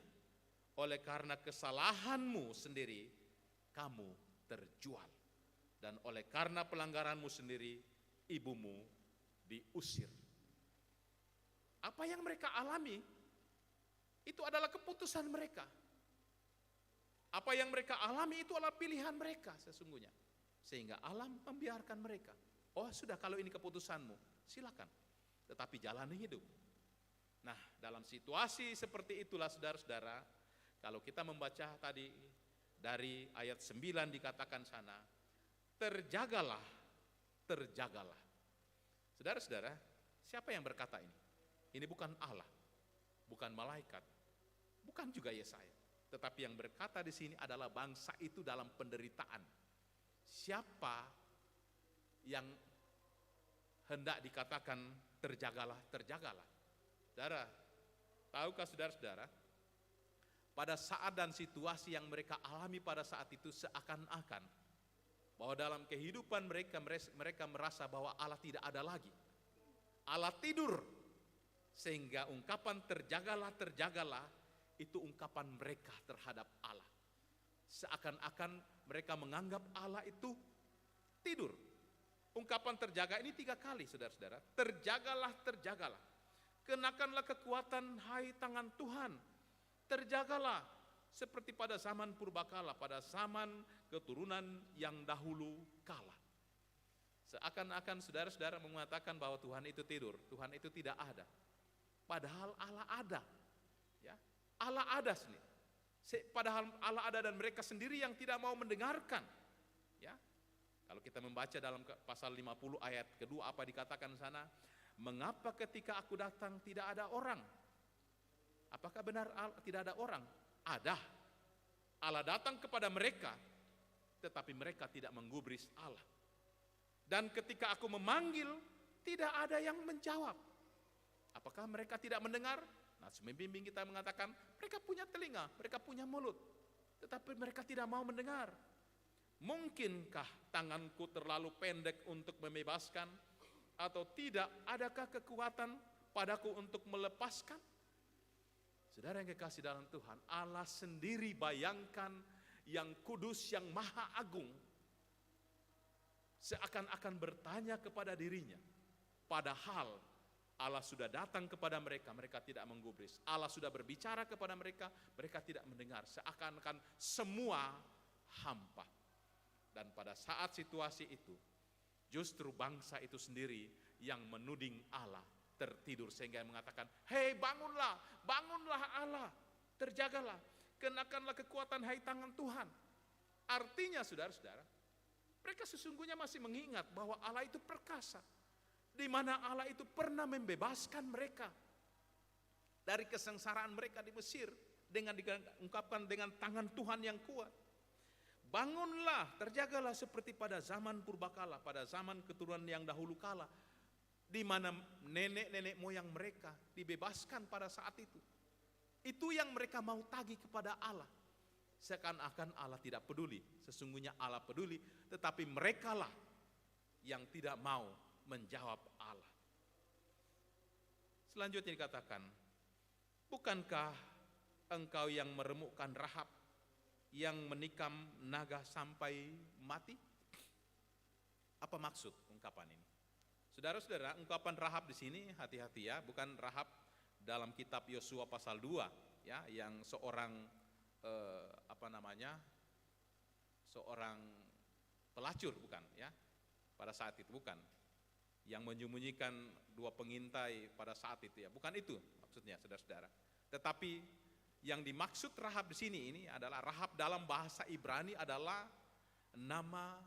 oleh karena kesalahanmu sendiri kamu terjual, dan oleh karena pelanggaranmu sendiri ibumu diusir. Apa yang mereka alami itu adalah keputusan mereka. Apa yang mereka alami itu adalah pilihan mereka sesungguhnya. Sehingga Allah membiarkan mereka. Oh sudah, kalau ini keputusanmu, silakan. Tetapi jalani hidup. Nah, dalam situasi seperti itulah saudara-saudara, kalau kita membaca tadi dari ayat 9 dikatakan sana, terjagalah, terjagalah. Saudara-saudara, siapa yang berkata ini? Ini bukan Allah, bukan malaikat, bukan juga Yesaya. Tetapi yang berkata di sini adalah bangsa itu dalam penderitaan. Siapa yang hendak dikatakan terjagalah, terjagalah? Saudara, tahukah saudara-saudara, pada saat dan situasi yang mereka alami pada saat itu seakan-akan bahwa dalam kehidupan mereka merasa bahwa Allah tidak ada lagi. Allah tidur, sehingga ungkapan terjagalah, terjagalah itu ungkapan mereka terhadap Allah. Seakan-akan mereka menganggap Allah itu tidur. Ungkapan terjaga ini 3 kali saudara-saudara. Terjagalah, terjagalah. Kenakanlah kekuatan, hai tangan Tuhan. Terjagalah seperti pada zaman purbakala, pada zaman keturunan yang dahulu kala. Seakan-akan saudara-saudara mengatakan bahwa Tuhan itu tidur, Tuhan itu tidak ada. Padahal Allah ada. Ya, Allah ada sendiri. Padahal Allah ada dan mereka sendiri yang tidak mau mendengarkan. Ya. Kalau kita membaca dalam pasal 50 ayat kedua apa dikatakan sana? Mengapa ketika aku datang tidak ada orang? Apakah benar tidak ada orang? Ada. Allah datang kepada mereka, tetapi mereka tidak menggubris Allah. Dan ketika aku memanggil, tidak ada yang menjawab. Apakah mereka tidak mendengar? Nah, membimbing kita mengatakan, mereka punya telinga, mereka punya mulut, tetapi mereka tidak mau mendengar. Mungkinkah tanganku terlalu pendek untuk membebaskan? Atau tidak, adakah kekuatan padaku untuk melepaskan? Saudara yang kekasih dalam Tuhan, Allah sendiri bayangkan yang kudus, yang maha agung, seakan-akan bertanya kepada dirinya. Padahal Allah sudah datang kepada mereka, mereka tidak menggubris. Allah sudah berbicara kepada mereka, mereka tidak mendengar. Seakan-akan semua hampa. Dan pada saat situasi itu, justru bangsa itu sendiri yang menuding Allah tertidur, sehingga mengatakan, hei bangunlah, bangunlah Allah, terjagalah, kenakanlah kekuatan hai tangan Tuhan. Artinya saudara-saudara, mereka sesungguhnya masih mengingat bahwa Allah itu perkasa, di mana Allah itu pernah membebaskan mereka dari kesengsaraan mereka di Mesir. dengan diungkapkan dengan tangan Tuhan yang kuat. Bangunlah, terjagalah seperti pada zaman purbakala, pada zaman keturunan yang dahulu kala, di mana nenek-nenek moyang mereka dibebaskan pada saat itu. Itu yang mereka mau tagih kepada Allah. Seakan-akan Allah tidak peduli. Sesungguhnya Allah peduli, tetapi merekalah yang tidak mau menjawab Allah. Selanjutnya dikatakan, bukankah engkau yang meremukkan Rahab, yang menikam naga sampai mati? Apa maksud ungkapan ini? Saudara-saudara, ungkapan Rahab di sini hati-hati ya, bukan Rahab dalam kitab Yosua pasal 2 ya, yang seorang seorang pelacur, bukan ya. Pada saat itu bukan. Yang menyembunyikan 2 pengintai pada saat itu ya, bukan itu maksudnya saudara-saudara. Tetapi yang dimaksud Rahab di sini ini adalah Rahab dalam bahasa Ibrani adalah nama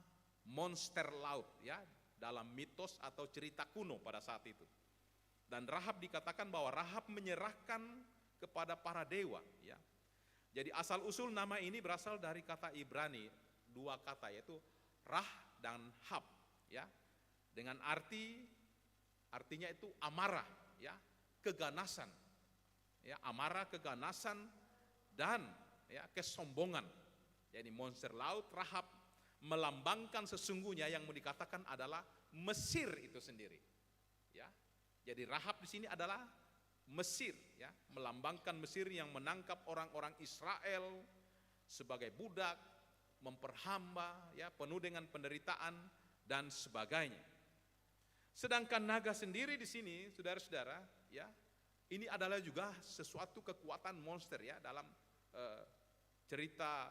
monster laut ya, dalam mitos atau cerita kuno pada saat itu. Dan Rahab dikatakan bahwa Rahab menyerahkan kepada para dewa ya. Jadi asal usul nama ini berasal dari kata Ibrani, 2 kata yaitu Rah dan Hab ya. Dengan artinya itu amarah ya, keganasan. Ya, amarah, keganasan, dan ya, kesombongan. Jadi monster laut Rahab melambangkan sesungguhnya yang mau dikatakan adalah Mesir itu sendiri. Ya, jadi Rahab di sini adalah Mesir, ya, melambangkan Mesir yang menangkap orang-orang Israel sebagai budak, memperhamba, ya, penuh dengan penderitaan dan sebagainya. Sedangkan naga sendiri di sini, saudara-saudara, ya. Ini adalah juga sesuatu kekuatan monster ya dalam cerita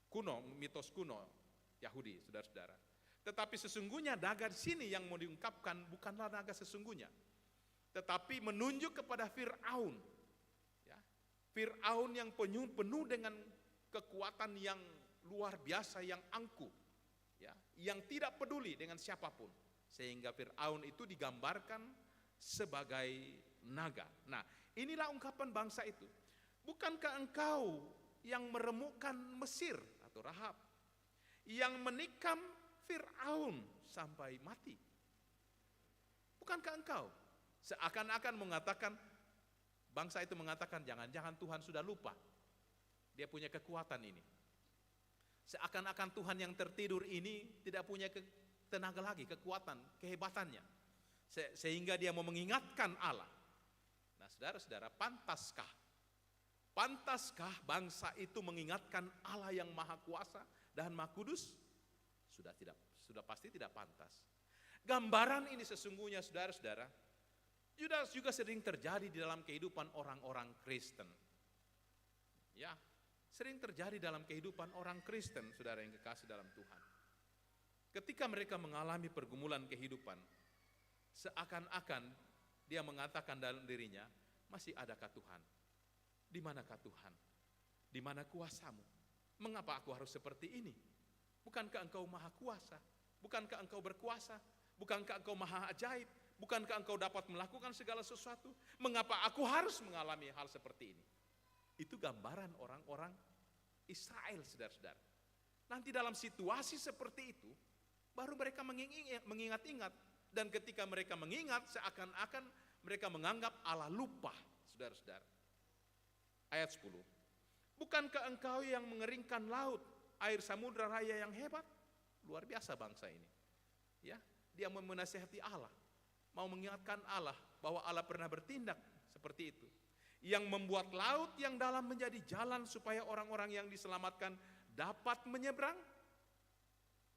kuno, mitos kuno Yahudi, saudara-saudara. Tetapi sesungguhnya naga di sini yang mau diungkapkan bukanlah naga sesungguhnya, tetapi menunjuk kepada Fir'aun. Ya, Fir'aun yang penuh dengan kekuatan yang luar biasa, yang angkuh, ya, yang tidak peduli dengan siapapun, sehingga Fir'aun itu digambarkan sebagai naga. Nah, inilah ungkapan bangsa itu. Bukankah engkau yang meremukkan Mesir atau Rahab, yang menikam Fir'aun sampai mati? Bukankah engkau? Seakan-akan mengatakan, bangsa itu mengatakan, jangan-jangan Tuhan sudah lupa. Dia punya kekuatan ini. Seakan-akan Tuhan yang tertidur ini tidak punya tenaga lagi, kekuatan, kehebatannya. Sehingga dia mau mengingatkan Allah. Nah, saudara-saudara, pantaskah bangsa itu mengingatkan Allah yang Maha Kuasa dan Maha Kudus? Sudah pasti tidak pantas. Gambaran ini sesungguhnya, saudara-saudara, juga sering terjadi di dalam kehidupan orang-orang Kristen. Ya, sering terjadi dalam kehidupan orang Kristen, saudara yang kekasih dalam Tuhan. Ketika mereka mengalami pergumulan kehidupan, seakan-akan dia mengatakan dalam dirinya, masih adakah Tuhan? Di manakah Tuhan? Di mana kuasamu? Mengapa aku harus seperti ini? Bukankah engkau maha kuasa? Bukankah engkau berkuasa? Bukankah engkau maha ajaib? Bukankah engkau dapat melakukan segala sesuatu? Mengapa aku harus mengalami hal seperti ini? Itu gambaran orang-orang Israel, saudara-saudara. Nanti dalam situasi seperti itu, baru mereka mengingat-ingat. Dan ketika mereka mengingat, seakan-akan mereka menganggap Allah lupa, saudara-saudara. Ayat 10. Bukankah engkau yang mengeringkan laut, air samudra raya yang hebat? Luar biasa bangsa ini. Ya, dia mau menasihati Allah, mau mengingatkan Allah bahwa Allah pernah bertindak seperti itu. Yang membuat laut yang dalam menjadi jalan supaya orang-orang yang diselamatkan dapat menyeberang.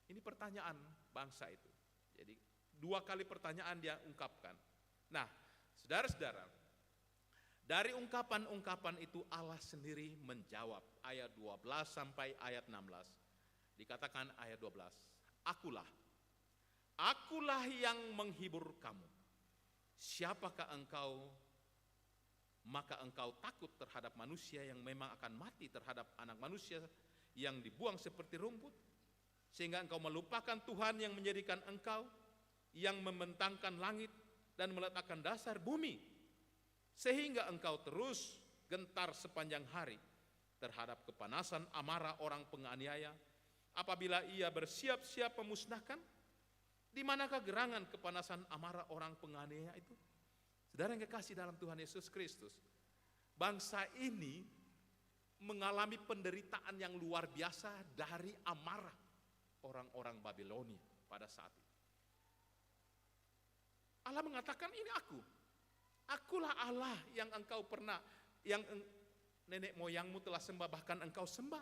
Ini pertanyaan bangsa itu. Jadi 2 kali pertanyaan dia ungkapkan. Nah, saudara-saudara, dari ungkapan-ungkapan itu Allah sendiri menjawab. Ayat 12 sampai ayat 16. Dikatakan ayat 12, Akulah yang menghibur kamu. Siapakah engkau? Maka engkau takut terhadap manusia yang memang akan mati, terhadap anak manusia yang dibuang seperti rumput, sehingga engkau melupakan Tuhan yang menjadikan engkau, yang membentangkan langit dan meletakkan dasar bumi, sehingga engkau terus gentar sepanjang hari terhadap kepanasan amarah orang penganiaya, apabila ia bersiap-siap memusnahkan, di manakah gerangan kepanasan amarah orang penganiaya itu? Saudara yang kekasih dalam Tuhan Yesus Kristus, bangsa ini mengalami penderitaan yang luar biasa dari amarah orang-orang Babilonia pada saat itu. Allah mengatakan, ini akulah Allah yang engkau pernah, yang nenek moyangmu telah sembah, bahkan engkau sembah.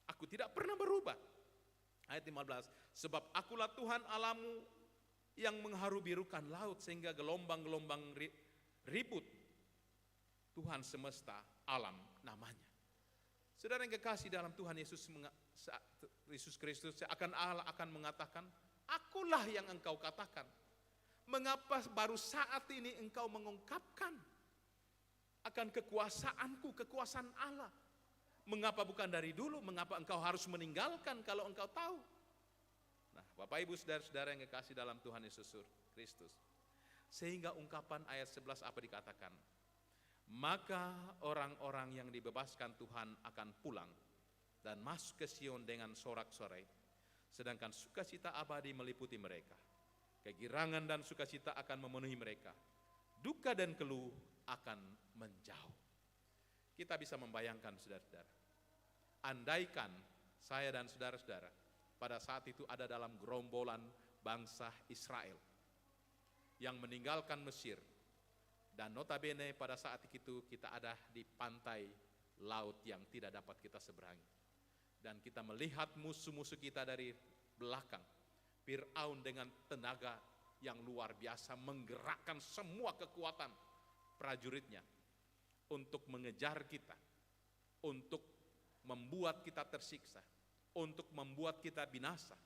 Aku tidak pernah berubah. Ayat 15, sebab akulah Tuhan Allahmu yang mengharu-birukan laut sehingga gelombang-gelombang ribut. Tuhan semesta alam namanya. Saudara yang kekasih dalam Tuhan Yesus Kristus, Allah akan mengatakan, akulah yang engkau katakan. Mengapa baru saat ini engkau mengungkapkan akan kekuasaanku, kekuasaan Allah? Mengapa bukan dari dulu? Mengapa engkau harus meninggalkan kalau engkau tahu? Nah, Bapak Ibu saudara-saudara yang kekasih dalam Tuhan Yesus Kristus, sehingga ungkapan ayat 11 apa dikatakan? Maka orang-orang yang dibebaskan Tuhan akan pulang dan masuk ke Sion dengan sorak-sorai, sedangkan sukacita abadi meliputi mereka. Kegirangan dan sukacita akan memenuhi mereka. Duka dan keluh akan menjauh. Kita bisa membayangkan saudara-saudara, andaikan saya dan saudara-saudara pada saat itu ada dalam gerombolan bangsa Israel yang meninggalkan Mesir, dan notabene pada saat itu kita ada di pantai laut yang tidak dapat kita seberangi, dan kita melihat musuh-musuh kita dari belakang. Fir'aun dengan tenaga yang luar biasa menggerakkan semua kekuatan prajuritnya untuk mengejar kita, untuk membuat kita tersiksa, untuk membuat kita binasa,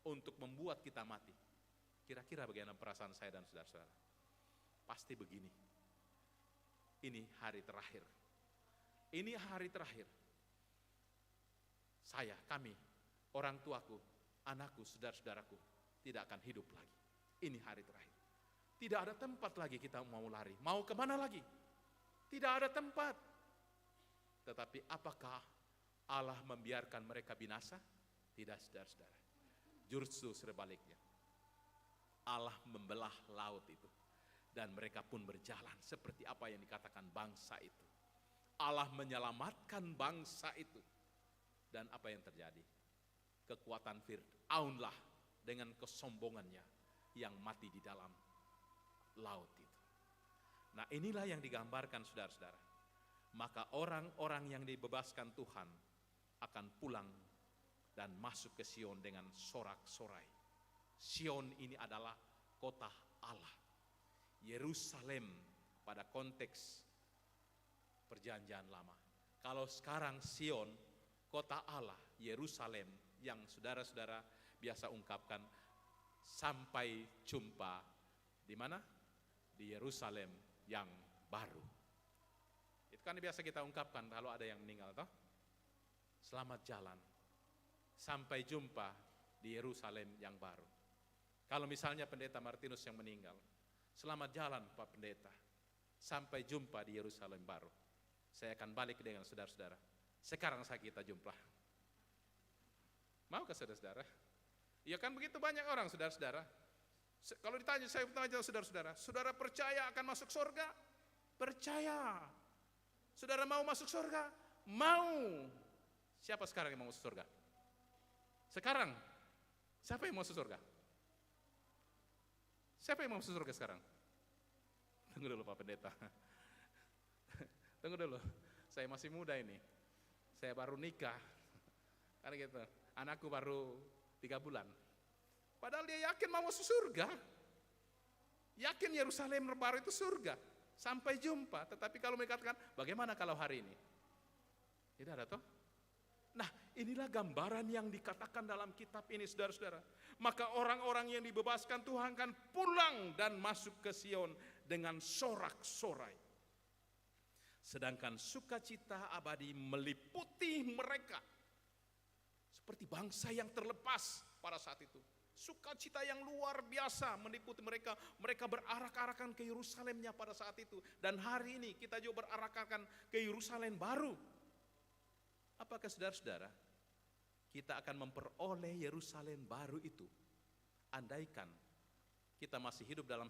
untuk membuat kita mati. Kira-kira bagaimana perasaan saya dan saudara-saudara? Pasti begini. Ini hari terakhir. Ini hari terakhir. Saya, kami, orang tuaku, anakku, saudara-saudaraku tidak akan hidup lagi. Ini hari terakhir. Tidak ada tempat lagi kita mau lari. Mau kemana lagi? Tidak ada tempat. Tetapi apakah Allah membiarkan mereka binasa? Tidak, saudara-saudara. Justru sebaliknya. Allah membelah laut itu. Dan mereka pun berjalan seperti apa yang dikatakan bangsa itu. Allah menyelamatkan bangsa itu. Dan apa yang terjadi? Kekuatan Fir'aunlah dengan kesombongannya yang mati di dalam laut itu. Nah, inilah yang digambarkan saudara-saudara. Maka orang-orang yang dibebaskan Tuhan akan pulang dan masuk ke Sion dengan sorak-sorai. Sion ini adalah kota Allah. Yerusalem pada konteks perjanjian lama. Kalau sekarang Sion, kota Allah, Yerusalem yang saudara-saudara biasa ungkapkan, sampai jumpa di mana? Di Yerusalem yang baru. Itu kan biasa kita ungkapkan kalau ada yang meninggal, toh? Selamat jalan, sampai jumpa di Yerusalem yang baru. Kalau misalnya pendeta Martinus yang meninggal, selamat jalan Pak Pendeta, sampai jumpa di Yerusalem baru. Saya akan balik dengan saudara-saudara. Sekarang kita jumpa. Mau ke saudara-saudara? Ya kan begitu banyak orang saudara-saudara. Kalau ditanya, saya tanya saudara-saudara, saudara percaya akan masuk surga? Percaya. Saudara mau masuk surga? Mau. Siapa sekarang yang mau masuk surga? Sekarang. Siapa yang mau masuk surga? Siapa yang mau masuk surga sekarang? Tunggu dulu Pak Pendeta. Tunggu dulu. Saya masih muda ini. Saya baru nikah. Kan gitu. Anakku baru 3 bulan. Padahal dia yakin mau masuk surga. Yakin Yerusalem baru itu surga. Sampai jumpa. Tetapi kalau mereka katakan, bagaimana kalau hari ini? Tidak ada toh? Nah, inilah gambaran yang dikatakan dalam kitab ini, saudara-saudara. Maka orang-orang yang dibebaskan Tuhan akan pulang dan masuk ke Sion dengan sorak-sorai. Sedangkan sukacita abadi meliputi mereka. Seperti bangsa yang terlepas pada saat itu. Sukacita yang luar biasa meliputi mereka. Mereka berarak-arakan ke Yerusalemnya pada saat itu. Dan hari ini kita juga berarak-arakan ke Yerusalem baru. Apakah saudara-saudara, kita akan memperoleh Yerusalem baru itu? Andaikan kita masih hidup dalam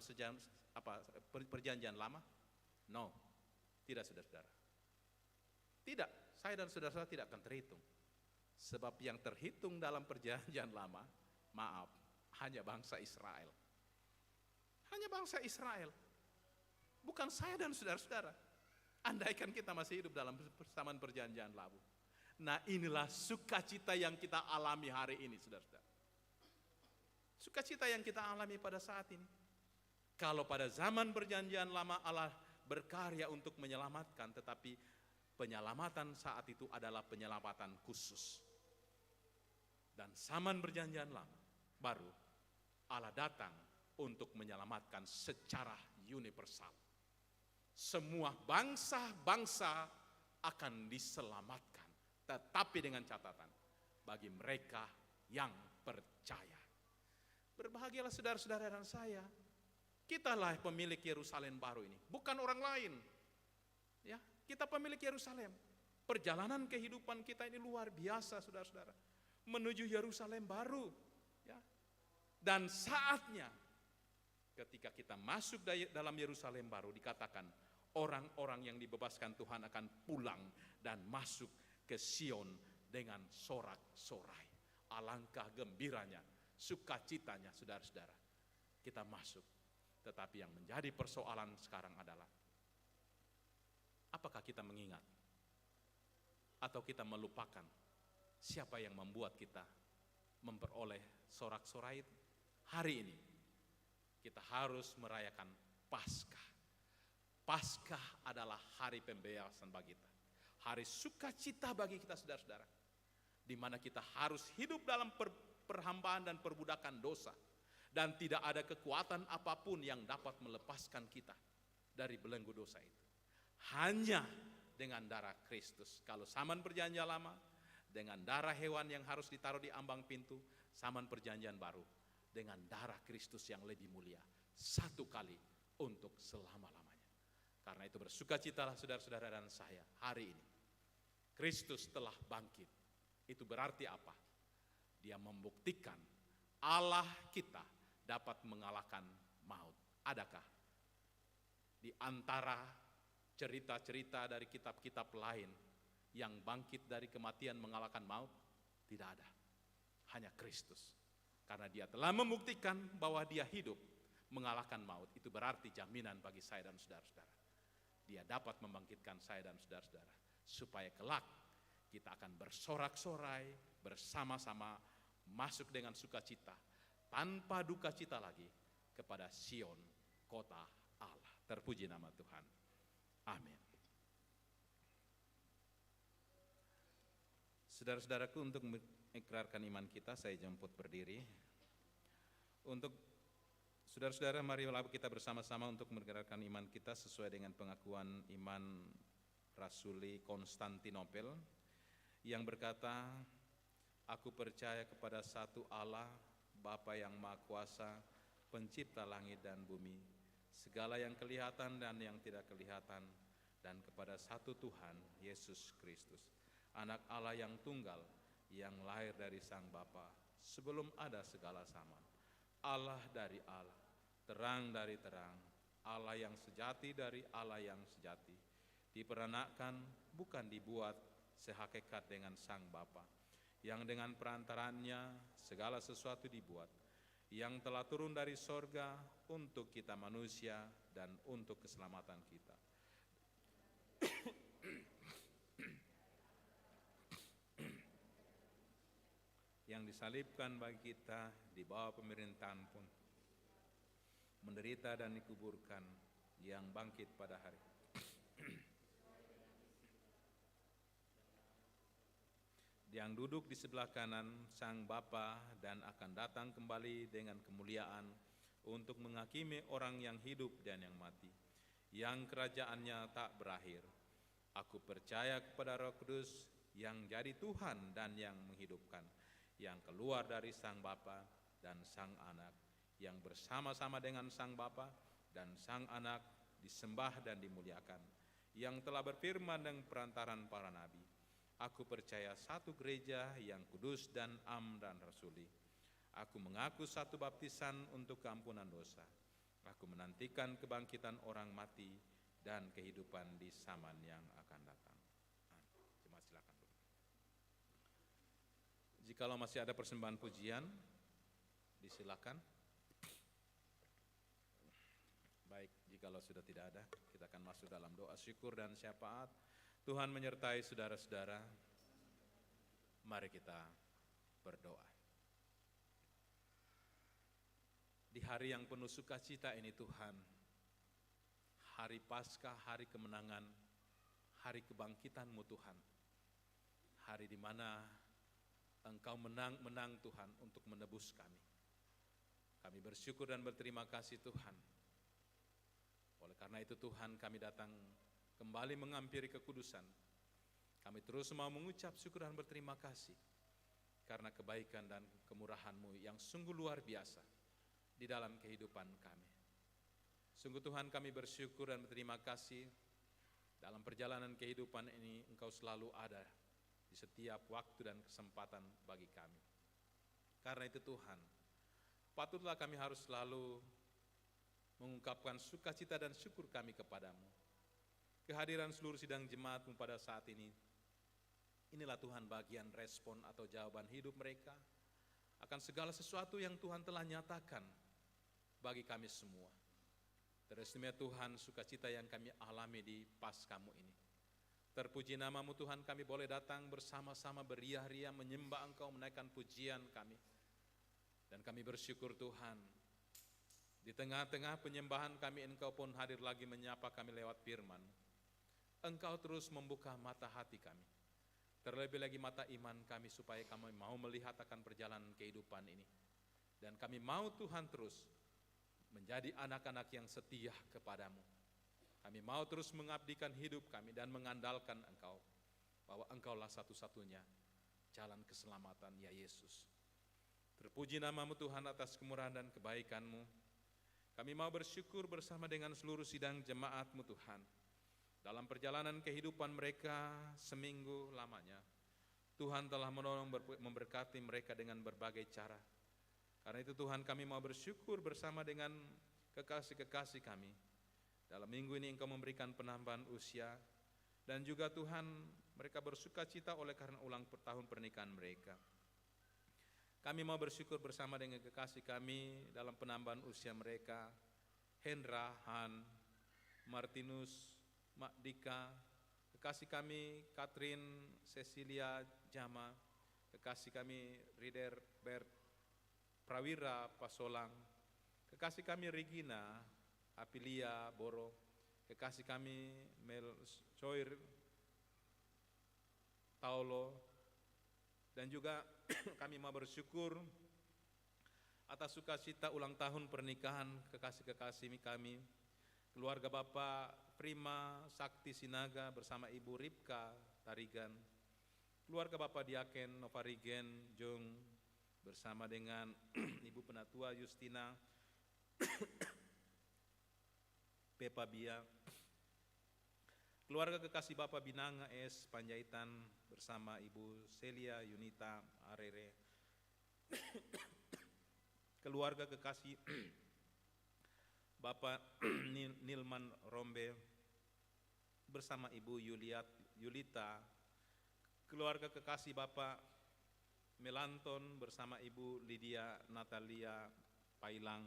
perjanjian lama? No, tidak saudara-saudara. Tidak, saya dan saudara-saudara tidak akan terhitung. Sebab yang terhitung dalam perjanjian lama, maaf, hanya bangsa Israel. Hanya bangsa Israel. Bukan saya dan saudara-saudara. Andaikan kita masih hidup dalam persamaan perjanjian lama. Nah, inilah sukacita yang kita alami hari ini, saudara-saudara. Sukacita yang kita alami pada saat ini. Kalau pada zaman perjanjian lama Allah berkarya untuk menyelamatkan, tetapi penyelamatan saat itu adalah penyelamatan khusus. Dan zaman perjanjian lama baru Allah datang untuk menyelamatkan secara universal. Semua bangsa-bangsa akan diselamatkan, tetapi dengan catatan bagi mereka yang percaya. Berbahagialah saudara-saudara dan saya. Kitalah pemilik Yerusalem baru ini, bukan orang lain. Ya, kita pemilik Yerusalem. Perjalanan kehidupan kita ini luar biasa, saudara-saudara, menuju Yerusalem baru. Ya. Dan saatnya ketika kita masuk dalam Yerusalem baru, dikatakan orang-orang yang dibebaskan Tuhan akan pulang dan masuk ke Sion dengan sorak-sorai. Alangkah gembiranya, sukacitanya, saudara-saudara. Kita masuk. Tetapi yang menjadi persoalan sekarang adalah, apakah kita mengingat atau kita melupakan siapa yang membuat kita memperoleh sorak-sorai itu? Hari ini kita harus merayakan Paskah. Paskah adalah hari pembebasan bagi kita. Hari sukacita bagi kita, saudara-saudara. Di mana kita harus hidup dalam perhambaan dan perbudakan dosa. Dan tidak ada kekuatan apapun yang dapat melepaskan kita dari belenggu dosa itu. Hanya dengan darah Kristus. Kalau zaman perjanjian lama, dengan darah hewan yang harus ditaruh di ambang pintu, zaman perjanjian baru, dengan darah Kristus yang lebih mulia. Satu kali untuk selama-lamanya. Karena itu bersukacitalah saudara-saudara dan saya hari ini. Kristus telah bangkit. Itu berarti apa? Dia membuktikan Allah kita dapat mengalahkan maut. Adakah di antara cerita-cerita dari kitab-kitab lain yang bangkit dari kematian mengalahkan maut? Tidak ada. Hanya Kristus. Karena dia telah membuktikan bahwa dia hidup mengalahkan maut. Itu berarti jaminan bagi saya dan saudara-saudara. Dia dapat membangkitkan saya dan saudara-saudara. Supaya kelak kita akan bersorak-sorai bersama-sama masuk dengan sukacita. Tanpa duka cita lagi kepada Sion, kota Allah. Terpuji nama Tuhan. Amin. Saudara-saudaraku, untuk mengikrarkan iman kita, saya jemput berdiri. Untuk saudara-saudara, mari kita bersama-sama untuk mengikrarkan iman kita sesuai dengan pengakuan iman Rasuli Konstantinopel yang berkata, aku percaya kepada satu Allah, Bapa yang Maha Kuasa, pencipta langit dan bumi, segala yang kelihatan dan yang tidak kelihatan, dan kepada satu Tuhan, Yesus Kristus, Anak Allah yang tunggal, yang lahir dari Sang Bapa, sebelum ada segala zaman, Allah dari Allah, terang dari terang, Allah yang sejati dari Allah yang sejati, diperanakkan bukan dibuat sehakikat dengan Sang Bapa, yang dengan perantarannya segala sesuatu dibuat, yang telah turun dari sorga untuk kita manusia dan untuk keselamatan kita. Yang disalibkan bagi kita, di bawah pemerintahan pun, menderita dan dikuburkan, yang bangkit pada hari yang duduk di sebelah kanan Sang Bapa dan akan datang kembali dengan kemuliaan untuk menghakimi orang yang hidup dan yang mati, yang kerajaannya tak berakhir. Aku percaya kepada Roh Kudus yang jadi Tuhan dan yang menghidupkan, yang keluar dari Sang Bapa dan Sang Anak, yang bersama-sama dengan Sang Bapa dan Sang Anak disembah dan dimuliakan, yang telah berfirman dengan perantaran para nabi. Aku percaya satu gereja yang kudus dan am dan rasuli. Aku mengaku satu baptisan untuk keampunan dosa. Aku menantikan kebangkitan orang mati dan kehidupan di zaman yang akan datang. Jemaat silakan dulu. Jikalau masih ada persembahan pujian, disilakan. Baik, jikalau sudah tidak ada, kita akan masuk dalam doa syukur dan syafaat. Tuhan menyertai saudara-saudara. Mari kita berdoa. Di hari yang penuh sukacita ini Tuhan, hari Paskah, hari kemenangan, hari kebangkitan-Mu Tuhan, hari di mana Engkau menang Tuhan untuk menebus kami. Kami bersyukur dan berterima kasih Tuhan. Oleh karena itu Tuhan, kami datang kembali menghampiri kekudusan. Kami terus mau mengucap syukur dan berterima kasih karena kebaikan dan kemurahan-Mu yang sungguh luar biasa di dalam kehidupan kami. Sungguh Tuhan, kami bersyukur dan berterima kasih dalam perjalanan kehidupan ini Engkau selalu ada di setiap waktu dan kesempatan bagi kami. Karena itu Tuhan, patutlah kami harus selalu mengungkapkan sukacita dan syukur kami kepadamu. Kehadiran seluruh sidang jemaat-Mu pada saat ini, inilah Tuhan bagian respon atau jawaban hidup mereka akan segala sesuatu yang Tuhan telah nyatakan bagi kami semua. Teristimewa Tuhan, sukacita yang kami alami di Paskah-Mu ini. Terpuji nama-Mu Tuhan, kami boleh datang bersama-sama beria-ria menyembah Engkau, menaikkan pujian kami. Dan kami bersyukur Tuhan, di tengah-tengah penyembahan kami Engkau pun hadir lagi menyapa kami lewat firman. Engkau terus membuka mata hati kami, terlebih lagi mata iman kami supaya kami mau melihat akan perjalanan kehidupan ini. Dan kami mau Tuhan terus menjadi anak-anak yang setia kepadamu. Kami mau terus mengabdikan hidup kami dan mengandalkan Engkau, bahwa Engkaulah satu-satunya jalan keselamatan, ya Yesus. Terpuji nama-Mu Tuhan atas kemurahan dan kebaikan-Mu. Kami mau bersyukur bersama dengan seluruh sidang jemaat-Mu Tuhan. Dalam perjalanan kehidupan mereka seminggu lamanya, Tuhan telah menolong memberkati mereka dengan berbagai cara. Karena itu Tuhan, kami mau bersyukur bersama dengan kekasih-kekasih kami. Dalam minggu ini Engkau memberikan penambahan usia, dan juga Tuhan, mereka bersuka cita oleh karena ulang tahun pernikahan mereka. Kami mau bersyukur bersama dengan kekasih kami dalam penambahan usia mereka, Hendra, Han, Martinus, Mak Dika, kekasih kami Catherine, Cecilia, Jama, kekasih kami Rider, Bert, Prawira, Pasolang, kekasih kami Regina, Apilia, Boro, kekasih kami Mel Choir, Taulo, dan juga kami mau bersyukur atas sukacita ulang tahun pernikahan kekasih-kekasih kami, keluarga Bapak Prima Sakti Sinaga bersama Ibu Ripka Tarigan, keluarga Bapak Diaken Novarigen Jung bersama dengan Ibu Penatua Justina Pepa Bia, keluarga kekasih Bapak Binanga S. Panjaitan bersama Ibu Celia Yunita Arere, keluarga kekasih Bapak Nilman Rombe bersama Ibu Yulita, keluarga kekasih Bapak Melanton bersama Ibu Lydia Natalia Pailang.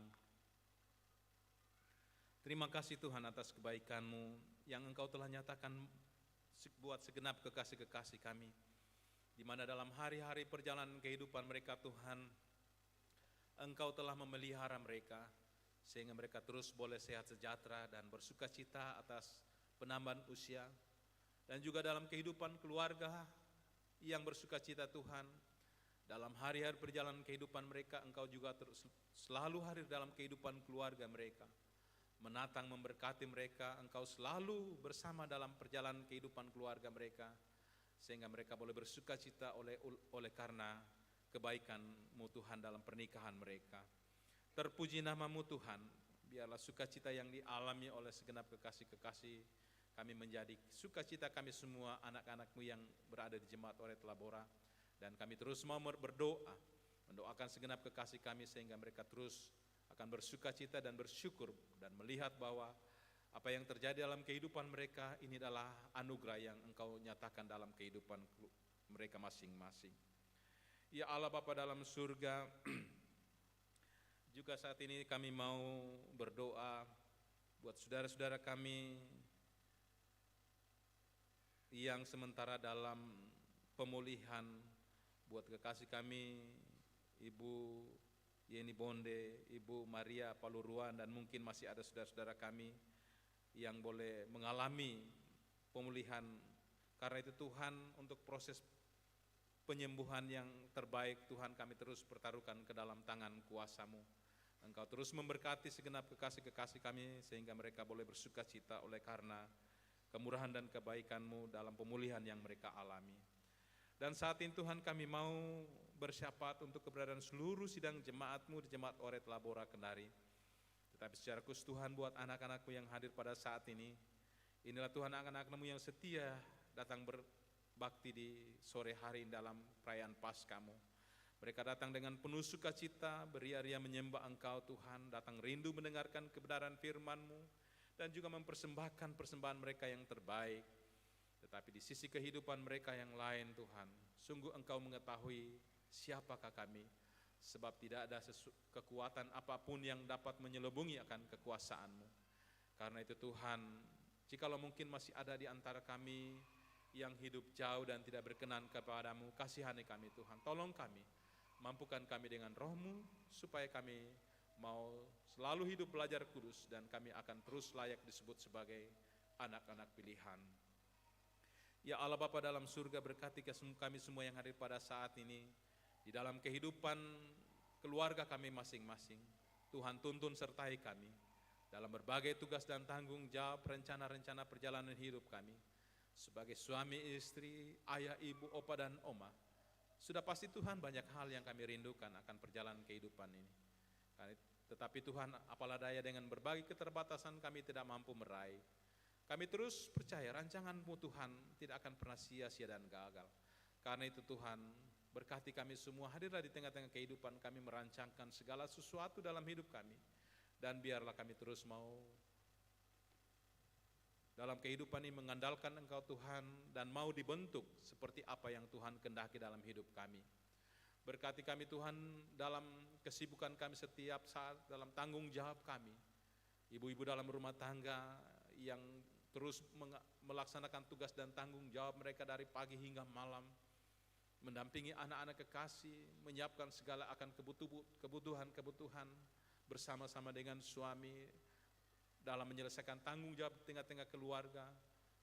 Terima kasih Tuhan atas kebaikan-Mu yang Engkau telah nyatakan buat segenap kekasih-kekasih kami, di mana dalam hari-hari perjalanan kehidupan mereka Tuhan, Engkau telah memelihara mereka, sehingga mereka terus boleh sehat sejahtera dan bersuka cita atas penambahan usia. Dan juga dalam kehidupan keluarga yang bersuka cita Tuhan, dalam hari-hari perjalanan kehidupan mereka, Engkau juga terus selalu hadir dalam kehidupan keluarga mereka, menatang memberkati mereka. Engkau selalu bersama dalam perjalanan kehidupan keluarga mereka, sehingga mereka boleh bersuka cita oleh karena kebaikan-Mu Tuhan dalam pernikahan mereka. Terpuji nama-Mu Tuhan, biarlah sukacita yang dialami oleh segenap kekasih-kekasih kami menjadi sukacita kami semua anak-anak-Mu yang berada di Jemaat Oret Labora. Dan kami terus mau berdoa, mendoakan segenap kekasih kami sehingga mereka terus akan bersukacita dan bersyukur dan melihat bahwa apa yang terjadi dalam kehidupan mereka ini adalah anugerah yang Engkau nyatakan dalam kehidupan mereka masing-masing. Ya Allah Bapa dalam surga, juga saat ini kami mau berdoa buat saudara-saudara kami yang sementara dalam pemulihan, buat kekasih kami Ibu Yeni Bonde, Ibu Maria Paluruan, dan mungkin masih ada saudara-saudara kami yang boleh mengalami pemulihan. Karena itu Tuhan, untuk proses penyembuhan yang terbaik, Tuhan kami terus pertaruhkan ke dalam tangan kuasa-Mu. Engkau terus memberkati segenap kekasih-kekasih kami sehingga mereka boleh bersukacita oleh karena kemurahan dan kebaikan-Mu dalam pemulihan yang mereka alami. Dan saat ini Tuhan kami mau bersyafaat untuk keberadaan seluruh sidang jemaat-Mu di Jemaat Oret Labora Kendari. Tetapi secara khusus Tuhan buat anak-anak-Mu yang hadir pada saat ini, inilah Tuhan anak-anak-Mu yang setia datang berbakti di sore hari dalam perayaan Paskah-Mu. Mereka datang dengan penuh sukacita, beria-ria menyembah Engkau Tuhan, datang rindu mendengarkan kebenaran firman-Mu, dan juga mempersembahkan persembahan mereka yang terbaik. Tetapi di sisi kehidupan mereka yang lain Tuhan, sungguh Engkau mengetahui siapakah kami, sebab tidak ada kekuatan apapun yang dapat menyelubungi akan kekuasaan-Mu. Karena itu Tuhan, jikalau mungkin masih ada di antara kami yang hidup jauh dan tidak berkenan kepada-Mu, kasihani kami Tuhan, tolong kami, mampukan kami dengan Roh-Mu, supaya kami mau selalu hidup belajar kudus dan kami akan terus layak disebut sebagai anak-anak pilihan. Ya Allah Bapa dalam surga, berkati kami semua yang hadir pada saat ini di dalam kehidupan keluarga kami masing-masing. Tuhan tuntun sertai kami dalam berbagai tugas dan tanggung jawab rencana-rencana perjalanan hidup kami sebagai suami, istri, ayah, ibu, opa dan oma. Sudah pasti Tuhan banyak hal yang kami rindukan akan perjalanan kehidupan ini. Tetapi Tuhan, apalah daya dengan berbagai keterbatasan kami tidak mampu meraih. Kami terus percaya rancangan-Mu Tuhan tidak akan pernah sia-sia dan gagal. Karena itu Tuhan, berkati kami semua, hadirlah di tengah-tengah kehidupan kami, merancangkan segala sesuatu dalam hidup kami. Dan biarlah kami terus mau dalam kehidupan ini mengandalkan Engkau Tuhan, dan mau dibentuk seperti apa yang Tuhan kehendaki dalam hidup kami. Berkati kami Tuhan dalam kesibukan kami setiap saat, dalam tanggung jawab kami. Ibu-ibu dalam rumah tangga yang terus melaksanakan tugas dan tanggung jawab mereka dari pagi hingga malam, mendampingi anak-anak kekasih, menyiapkan segala akan kebutuhan-kebutuhan bersama-sama dengan suami dalam menyelesaikan tanggung jawab di tengah-tengah keluarga.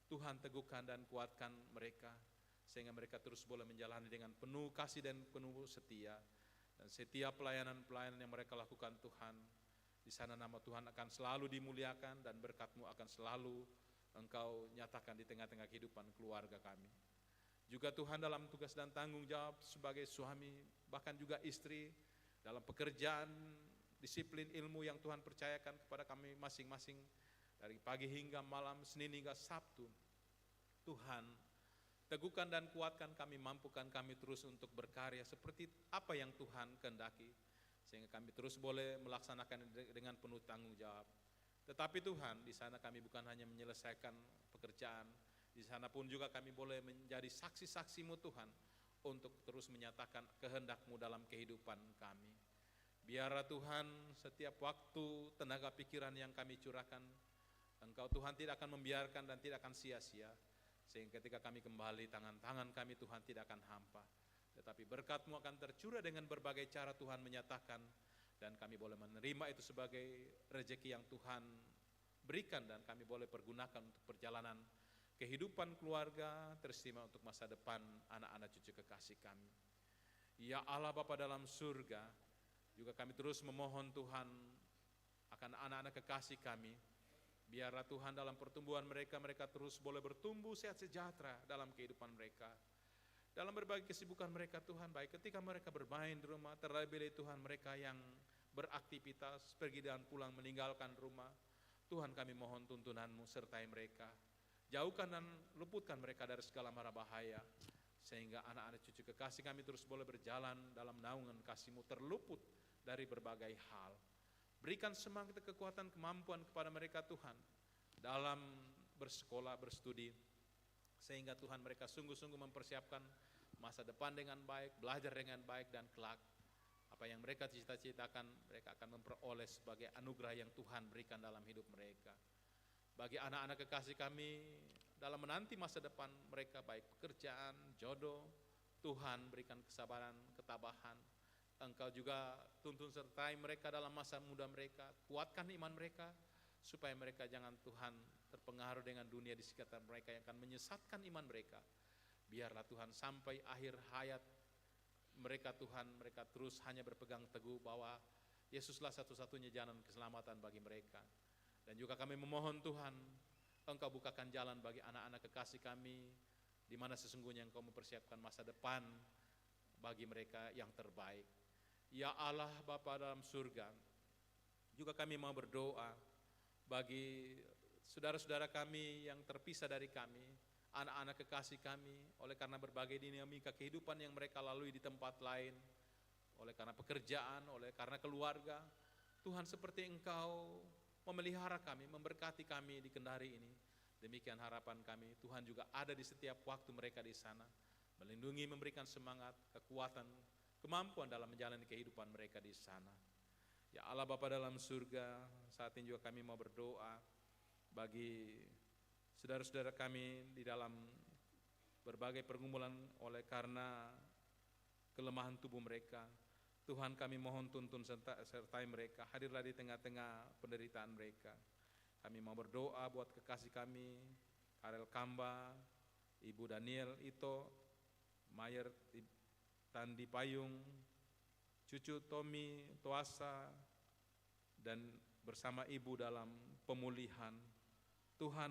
Tuhan teguhkan dan kuatkan mereka sehingga mereka terus boleh menjalani dengan penuh kasih dan penuh setia. Dan setiap pelayanan-pelayanan yang mereka lakukan Tuhan, di sana nama Tuhan akan selalu dimuliakan dan berkat-Mu akan selalu Engkau nyatakan di tengah-tengah kehidupan keluarga kami. Juga Tuhan dalam tugas dan tanggung jawab sebagai suami, bahkan juga istri, dalam pekerjaan, disiplin ilmu yang Tuhan percayakan kepada kami masing-masing, dari pagi hingga malam, Senin hingga Sabtu. Tuhan, teguhkan dan kuatkan kami, mampukan kami terus untuk berkarya seperti apa yang Tuhan kehendaki, sehingga kami terus boleh melaksanakan dengan penuh tanggung jawab. Tetapi Tuhan, di sana kami bukan hanya menyelesaikan pekerjaan, di sana pun juga kami boleh menjadi saksi-saksi-Mu Tuhan, untuk terus menyatakan kehendak-Mu dalam kehidupan kami. Biarlah Tuhan setiap waktu, tenaga pikiran yang kami curahkan, Engkau Tuhan tidak akan membiarkan dan tidak akan sia-sia. Sehingga ketika kami kembali, tangan-tangan kami Tuhan tidak akan hampa. Tetapi berkat-Mu akan tercurah dengan berbagai cara Tuhan menyatakan, dan kami boleh menerima itu sebagai rezeki yang Tuhan berikan, dan kami boleh pergunakan untuk perjalanan kehidupan keluarga, teristimewa untuk masa depan anak-anak cucu kekasih kami. Ya Allah Bapa dalam surga, juga kami terus memohon Tuhan akan anak-anak kekasih kami. Biarlah Tuhan dalam pertumbuhan mereka, mereka terus boleh bertumbuh sehat sejahtera dalam kehidupan mereka. dalam berbagai kesibukan mereka Tuhan, baik ketika mereka bermain di rumah, terlebih Tuhan mereka yang beraktivitas, pergi dan pulang meninggalkan rumah. Tuhan kami mohon tuntunan-Mu sertai mereka. Jauhkan dan luputkan mereka dari segala mara bahaya, sehingga anak-anak cucu kekasih kami terus boleh berjalan dalam naungan kasih-Mu, terluput dari berbagai hal. Berikan semangat, kekuatan, kemampuan kepada mereka Tuhan, dalam bersekolah, berstudi, sehingga Tuhan mereka sungguh-sungguh mempersiapkan masa depan dengan baik, belajar dengan baik, dan kelak apa yang mereka cita-citakan mereka akan memperoleh sebagai anugerah yang Tuhan berikan dalam hidup mereka. Bagi anak-anak kekasih kami dalam menanti masa depan mereka, baik pekerjaan, jodoh, Tuhan berikan kesabaran, ketabahan. Engkau juga tuntun sertai mereka dalam masa muda mereka, kuatkan iman mereka, supaya mereka jangan Tuhan terpengaruh dengan dunia di sekitar mereka yang akan menyesatkan iman mereka. Biarlah Tuhan sampai akhir hayat mereka Tuhan, mereka terus hanya berpegang teguh bahwa Yesuslah satu-satunya jalan keselamatan bagi mereka. Dan juga kami memohon Tuhan, Engkau bukakan jalan bagi anak-anak kekasih kami, di mana sesungguhnya Engkau mempersiapkan masa depan bagi mereka yang terbaik. Ya Allah Bapa dalam surga, juga kami mau berdoa bagi saudara-saudara kami yang terpisah dari kami, anak-anak kekasih kami, oleh karena berbagai dinamika kehidupan yang mereka lalui di tempat lain, oleh karena pekerjaan, oleh karena keluarga. Tuhan, seperti Engkau memelihara kami, memberkati kami di Kendari ini, demikian harapan kami. Tuhan juga ada di setiap waktu mereka di sana, melindungi, memberikan semangat, kekuatan, kemampuan dalam menjalani kehidupan mereka di sana. Ya Allah Bapa dalam surga, saat ini juga kami mau berdoa bagi saudara-saudara kami di dalam berbagai pergumulan oleh karena kelemahan tubuh mereka. Tuhan, kami mohon tuntun sertai mereka, hadirlah di tengah-tengah penderitaan mereka. Kami mau berdoa buat kekasih kami, Karel Kamba, Ibu Daniel Ito, Mayer Tandi Payung, cucu Tommy Toasa, dan bersama ibu dalam pemulihan. Tuhan,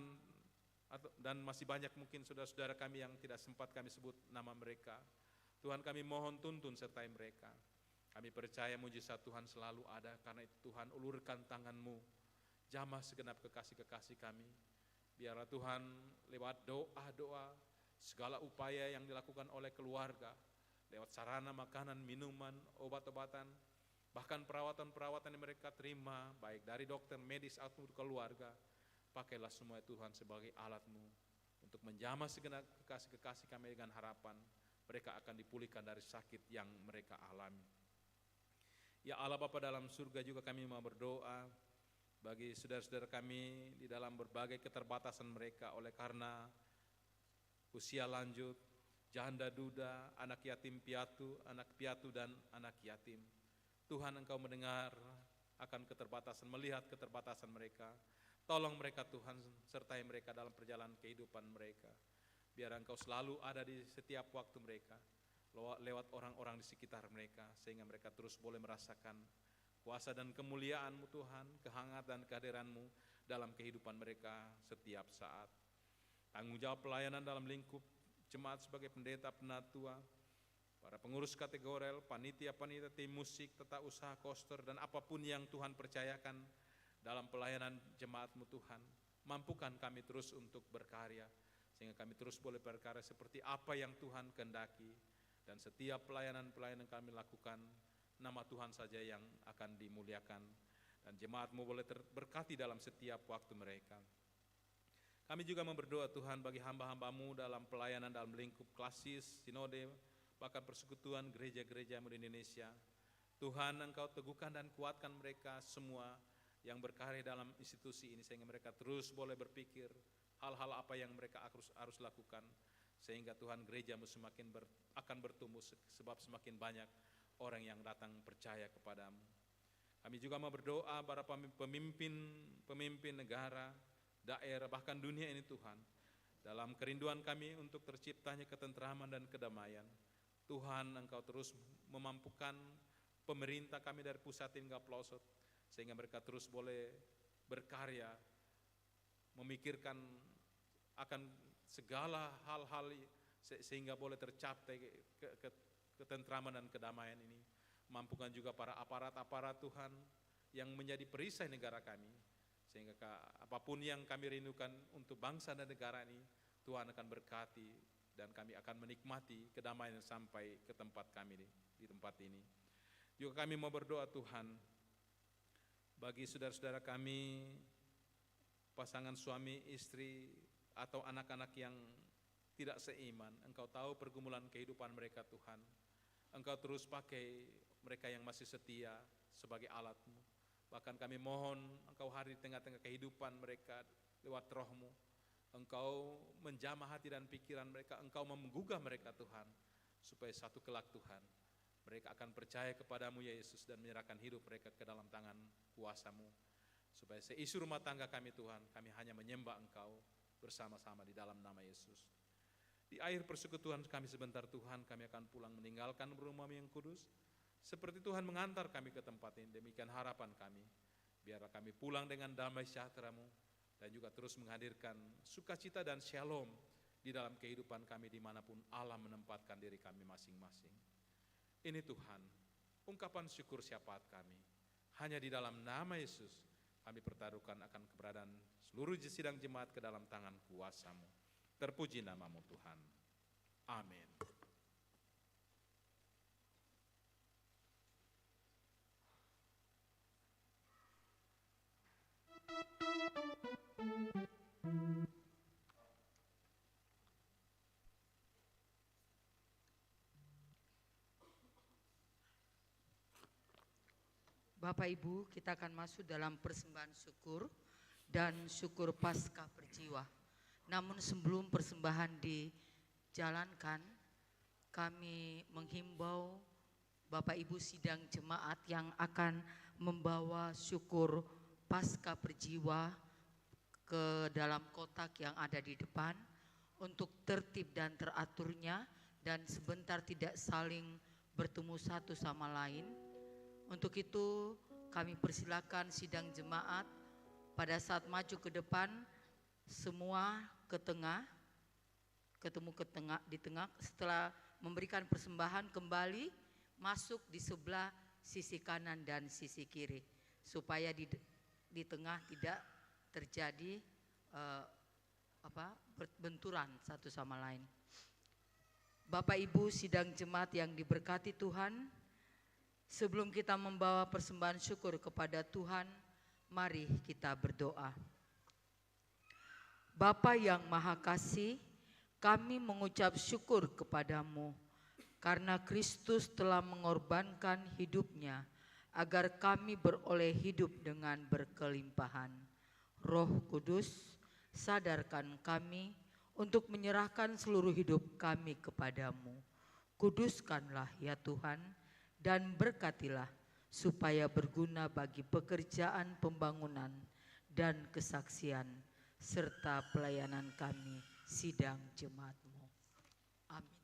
dan masih banyak mungkin saudara-saudara kami yang tidak sempat kami sebut nama mereka. Tuhan, kami mohon tuntun sertai mereka. Kami percaya mujizat Tuhan selalu ada, karena itu Tuhan ulurkan tangan-Mu, jamah segenap kekasih-kekasih kami. Biarlah Tuhan lewat doa-doa, segala upaya yang dilakukan oleh keluarga, lewat sarana makanan, minuman, obat-obatan, bahkan perawatan-perawatan yang mereka terima, baik dari dokter, medis, atau keluarga, pakailah semua Tuhan sebagai alat-Mu untuk menjamah segenap kekasih-kekasih kami dengan harapan mereka akan dipulihkan dari sakit yang mereka alami. Ya Allah Bapa dalam surga, juga kami mau berdoa bagi saudara-saudara kami di dalam berbagai keterbatasan mereka oleh karena usia lanjut, janda duda, anak yatim piatu, anak piatu, dan anak yatim. Tuhan, Engkau mendengar akan keterbatasan, melihat keterbatasan mereka. Tolong mereka Tuhan, sertai mereka dalam perjalanan kehidupan mereka. Biar Engkau selalu ada di setiap waktu mereka, lewat orang-orang di sekitar mereka, sehingga mereka terus boleh merasakan kuasa dan kemuliaan-Mu Tuhan, kehangatan kehadiran-Mu dalam kehidupan mereka setiap saat. Tanggung jawab pelayanan dalam lingkup jemaat sebagai pendeta, penatua, para pengurus kategorel, panitia-panitia, tim musik, tata usaha, koster, dan apapun yang Tuhan percayakan dalam pelayanan jemaat-Mu Tuhan, mampukan kami terus untuk berkarya, sehingga kami terus boleh berkarya seperti apa yang Tuhan kehendaki. Dan setiap pelayanan-pelayanan kami lakukan, nama Tuhan saja yang akan dimuliakan, dan jemaat-Mu boleh terberkati dalam setiap waktu mereka. Kami juga berdoa Tuhan bagi hamba-hamba-Mu dalam pelayanan dalam lingkup klasis, sinode, bahkan persekutuan gereja-gereja-Mu di Indonesia. Tuhan, Engkau teguhkan dan kuatkan mereka semua yang berkarya dalam institusi ini, sehingga mereka terus boleh berpikir hal-hal apa yang mereka harus lakukan, sehingga Tuhan gereja-Mu semakin akan bertumbuh, sebab semakin banyak orang yang datang percaya kepadamu. Kami juga mau berdoa para pemimpin negara, daerah, bahkan dunia ini Tuhan, dalam kerinduan kami untuk terciptanya ketentraman dan kedamaian. Tuhan, Engkau terus memampukan pemerintah kami dari pusat hingga pelosok, sehingga mereka terus boleh berkarya, memikirkan akan segala hal-hal sehingga boleh tercapai ketentraman dan kedamaian ini. Mampukan juga para aparat-aparat Tuhan yang menjadi perisai negara kami, sehingga apapun yang kami rindukan untuk bangsa dan negara ini, Tuhan akan berkati dan kami akan menikmati kedamaian sampai ke tempat kami di tempat ini. Juga kami mau berdoa Tuhan, bagi saudara-saudara kami, pasangan suami, istri, atau anak-anak yang tidak seiman, Engkau tahu pergumulan kehidupan mereka Tuhan. Engkau terus pakai mereka yang masih setia sebagai alat-Mu. Bahkan kami mohon Engkau hadir di tengah-tengah kehidupan mereka lewat Roh-Mu. Engkau menjamah hati dan pikiran mereka, Engkau menggugah mereka Tuhan, supaya satu kelak Tuhan, mereka akan percaya kepadamu ya Yesus dan menyerahkan hidup mereka ke dalam tangan kuasa-Mu. Supaya seisi rumah tangga kami Tuhan, kami hanya menyembah Engkau bersama-sama di dalam nama Yesus. Di akhir persekutuan kami sebentar Tuhan, kami akan pulang meninggalkan rumah-Mu yang kudus. Seperti Tuhan mengantar kami ke tempat ini, demikian harapan kami. Biarlah kami pulang dengan damai sejahtera-Mu dan juga terus menghadirkan sukacita dan shalom di dalam kehidupan kami dimanapun Allah menempatkan diri kami masing-masing. Ini Tuhan, ungkapan syukur syafaat kami. Hanya di dalam nama Yesus kami pertaruhkan akan keberadaan seluruh sidang jemaat ke dalam tangan kuasa-Mu. Terpuji nama-Mu Tuhan. Amin. Bapak Ibu, kita akan masuk dalam persembahan syukur dan syukur Paskah berjiwa. Namun sebelum persembahan dijalankan, kami menghimbau Bapak Ibu sidang jemaat yang akan membawa syukur Paskah berjiwa ke dalam kotak yang ada di depan untuk tertib dan teraturnya dan sebentar tidak saling bertemu satu sama lain. Untuk itu kami persilakan sidang jemaat pada saat maju ke depan semua ke tengah, di tengah. Setelah memberikan persembahan kembali masuk di sebelah sisi kanan dan sisi kiri supaya di tengah tidak terjadi benturan satu sama lain. Bapak Ibu sidang jemaat yang diberkati Tuhan, sebelum kita membawa persembahan syukur kepada Tuhan, mari kita berdoa. Bapa yang Maha Kasih, kami mengucap syukur kepadamu karena Kristus telah mengorbankan hidupnya agar kami beroleh hidup dengan berkelimpahan. Roh Kudus, sadarkan kami untuk menyerahkan seluruh hidup kami kepadamu. Kuduskanlah ya Tuhan, dan berkatilah supaya berguna bagi pekerjaan pembangunan dan kesaksian serta pelayanan kami sidang jemaat-Mu. Amin.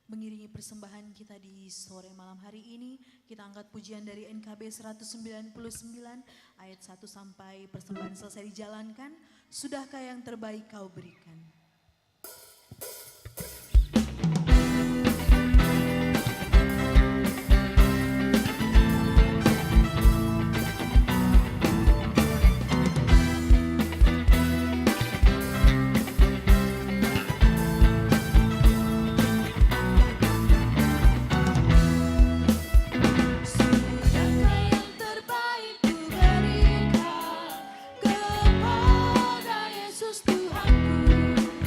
Mengiringi persembahan kita di sore malam hari ini, kita angkat pujian dari NKB 199 ayat 1 sampai persembahan selesai dijalankan. Sudahkah yang terbaik kau berikan? Kepada Yesus Tuhanku,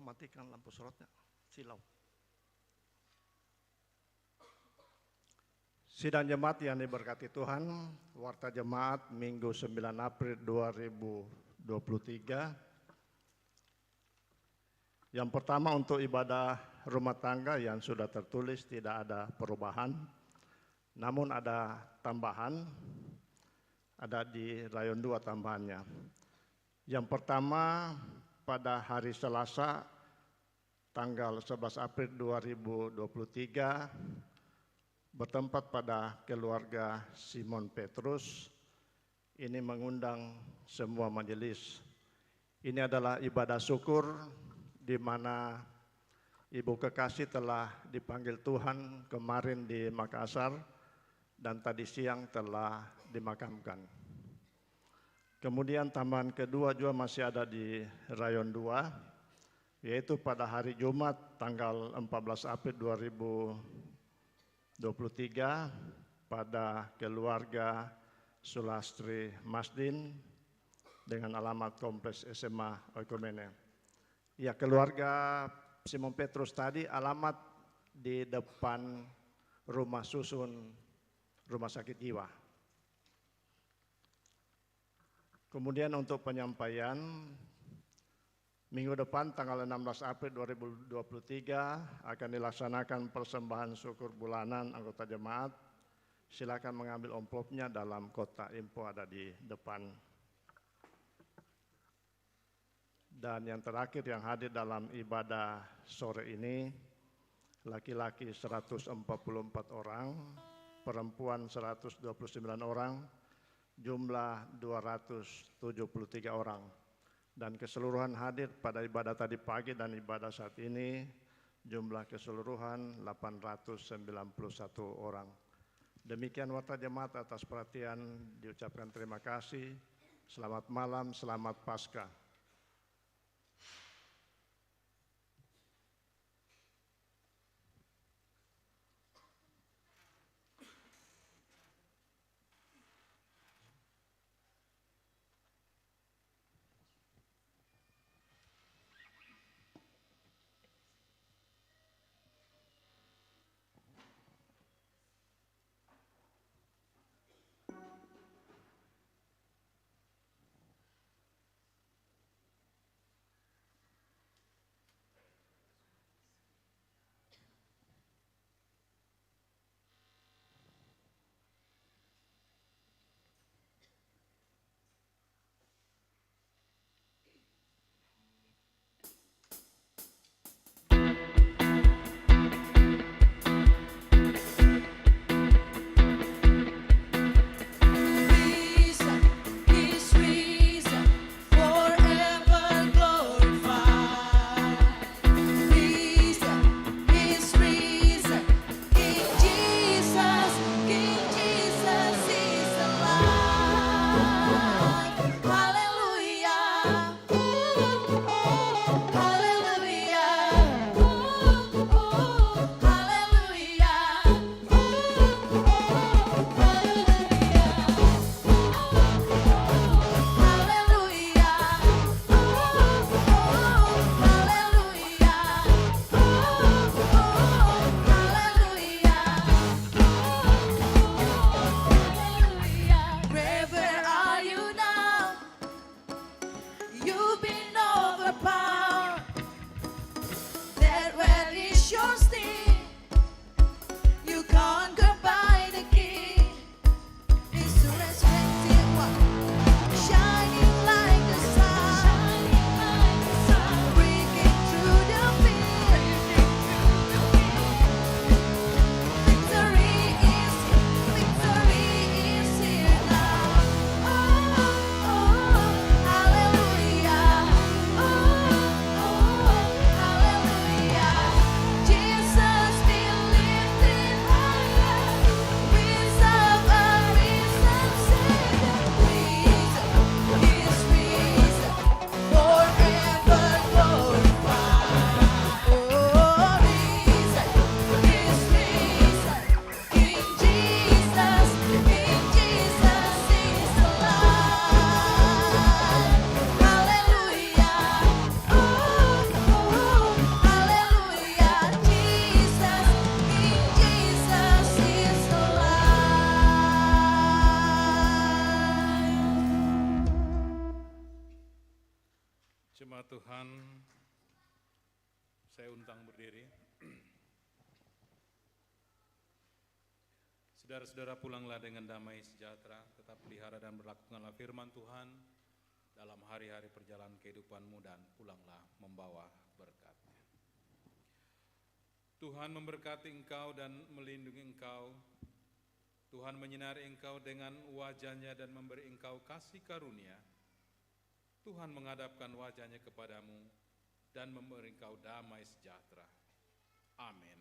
matikan lampu sorotnya, silau. Sidang jemaat yang diberkati Tuhan, warta jemaat Minggu 9 April 2023. Yang pertama untuk ibadah rumah tangga yang sudah tertulis tidak ada perubahan, namun ada tambahan, ada di rayon 2 tambahannya. Yang pertama pada hari Selasa tanggal 11 April 2023 bertempat pada keluarga Simon Petrus. Ini mengundang semua majelis. Ini adalah ibadah syukur di mana Ibu Kekasih telah dipanggil Tuhan kemarin di Makassar dan tadi siang telah dimakamkan. Kemudian tambahan kedua juga masih ada di rayon 2, yaitu pada hari Jumat tanggal 14 April 2023 pada keluarga Sulastri Masdin dengan alamat Kompleks SMA Oikumene. Ya, keluarga Simon Petrus tadi alamat di depan rumah susun rumah sakit jiwa. Kemudian untuk penyampaian minggu depan tanggal 16 April 2023 akan dilaksanakan persembahan syukur bulanan anggota jemaat. Silakan mengambil amplopnya dalam kotak info ada di depan. Dan yang terakhir yang hadir dalam ibadah sore ini, laki-laki 144 orang, perempuan 129 orang, jumlah 273 orang. Dan keseluruhan hadir pada ibadah tadi pagi dan ibadah saat ini jumlah keseluruhan 891 orang. Demikian warta jemaat, atas perhatian diucapkan terima kasih. Selamat malam, selamat Paskah. Jemaat Tuhan, saya undang berdiri. Saudara-saudara, pulanglah dengan damai sejahtera, tetap pelihara dan berlakukanlah firman Tuhan dalam hari-hari perjalanan kehidupanmu dan pulanglah membawa berkat-Nya. Tuhan memberkati engkau dan melindungi engkau. Tuhan menyinari engkau dengan wajah-Nya dan memberi engkau kasih karunia. Tuhan menghadapkan wajah-Nya kepadamu dan memberi engkau damai sejahtera. Amin.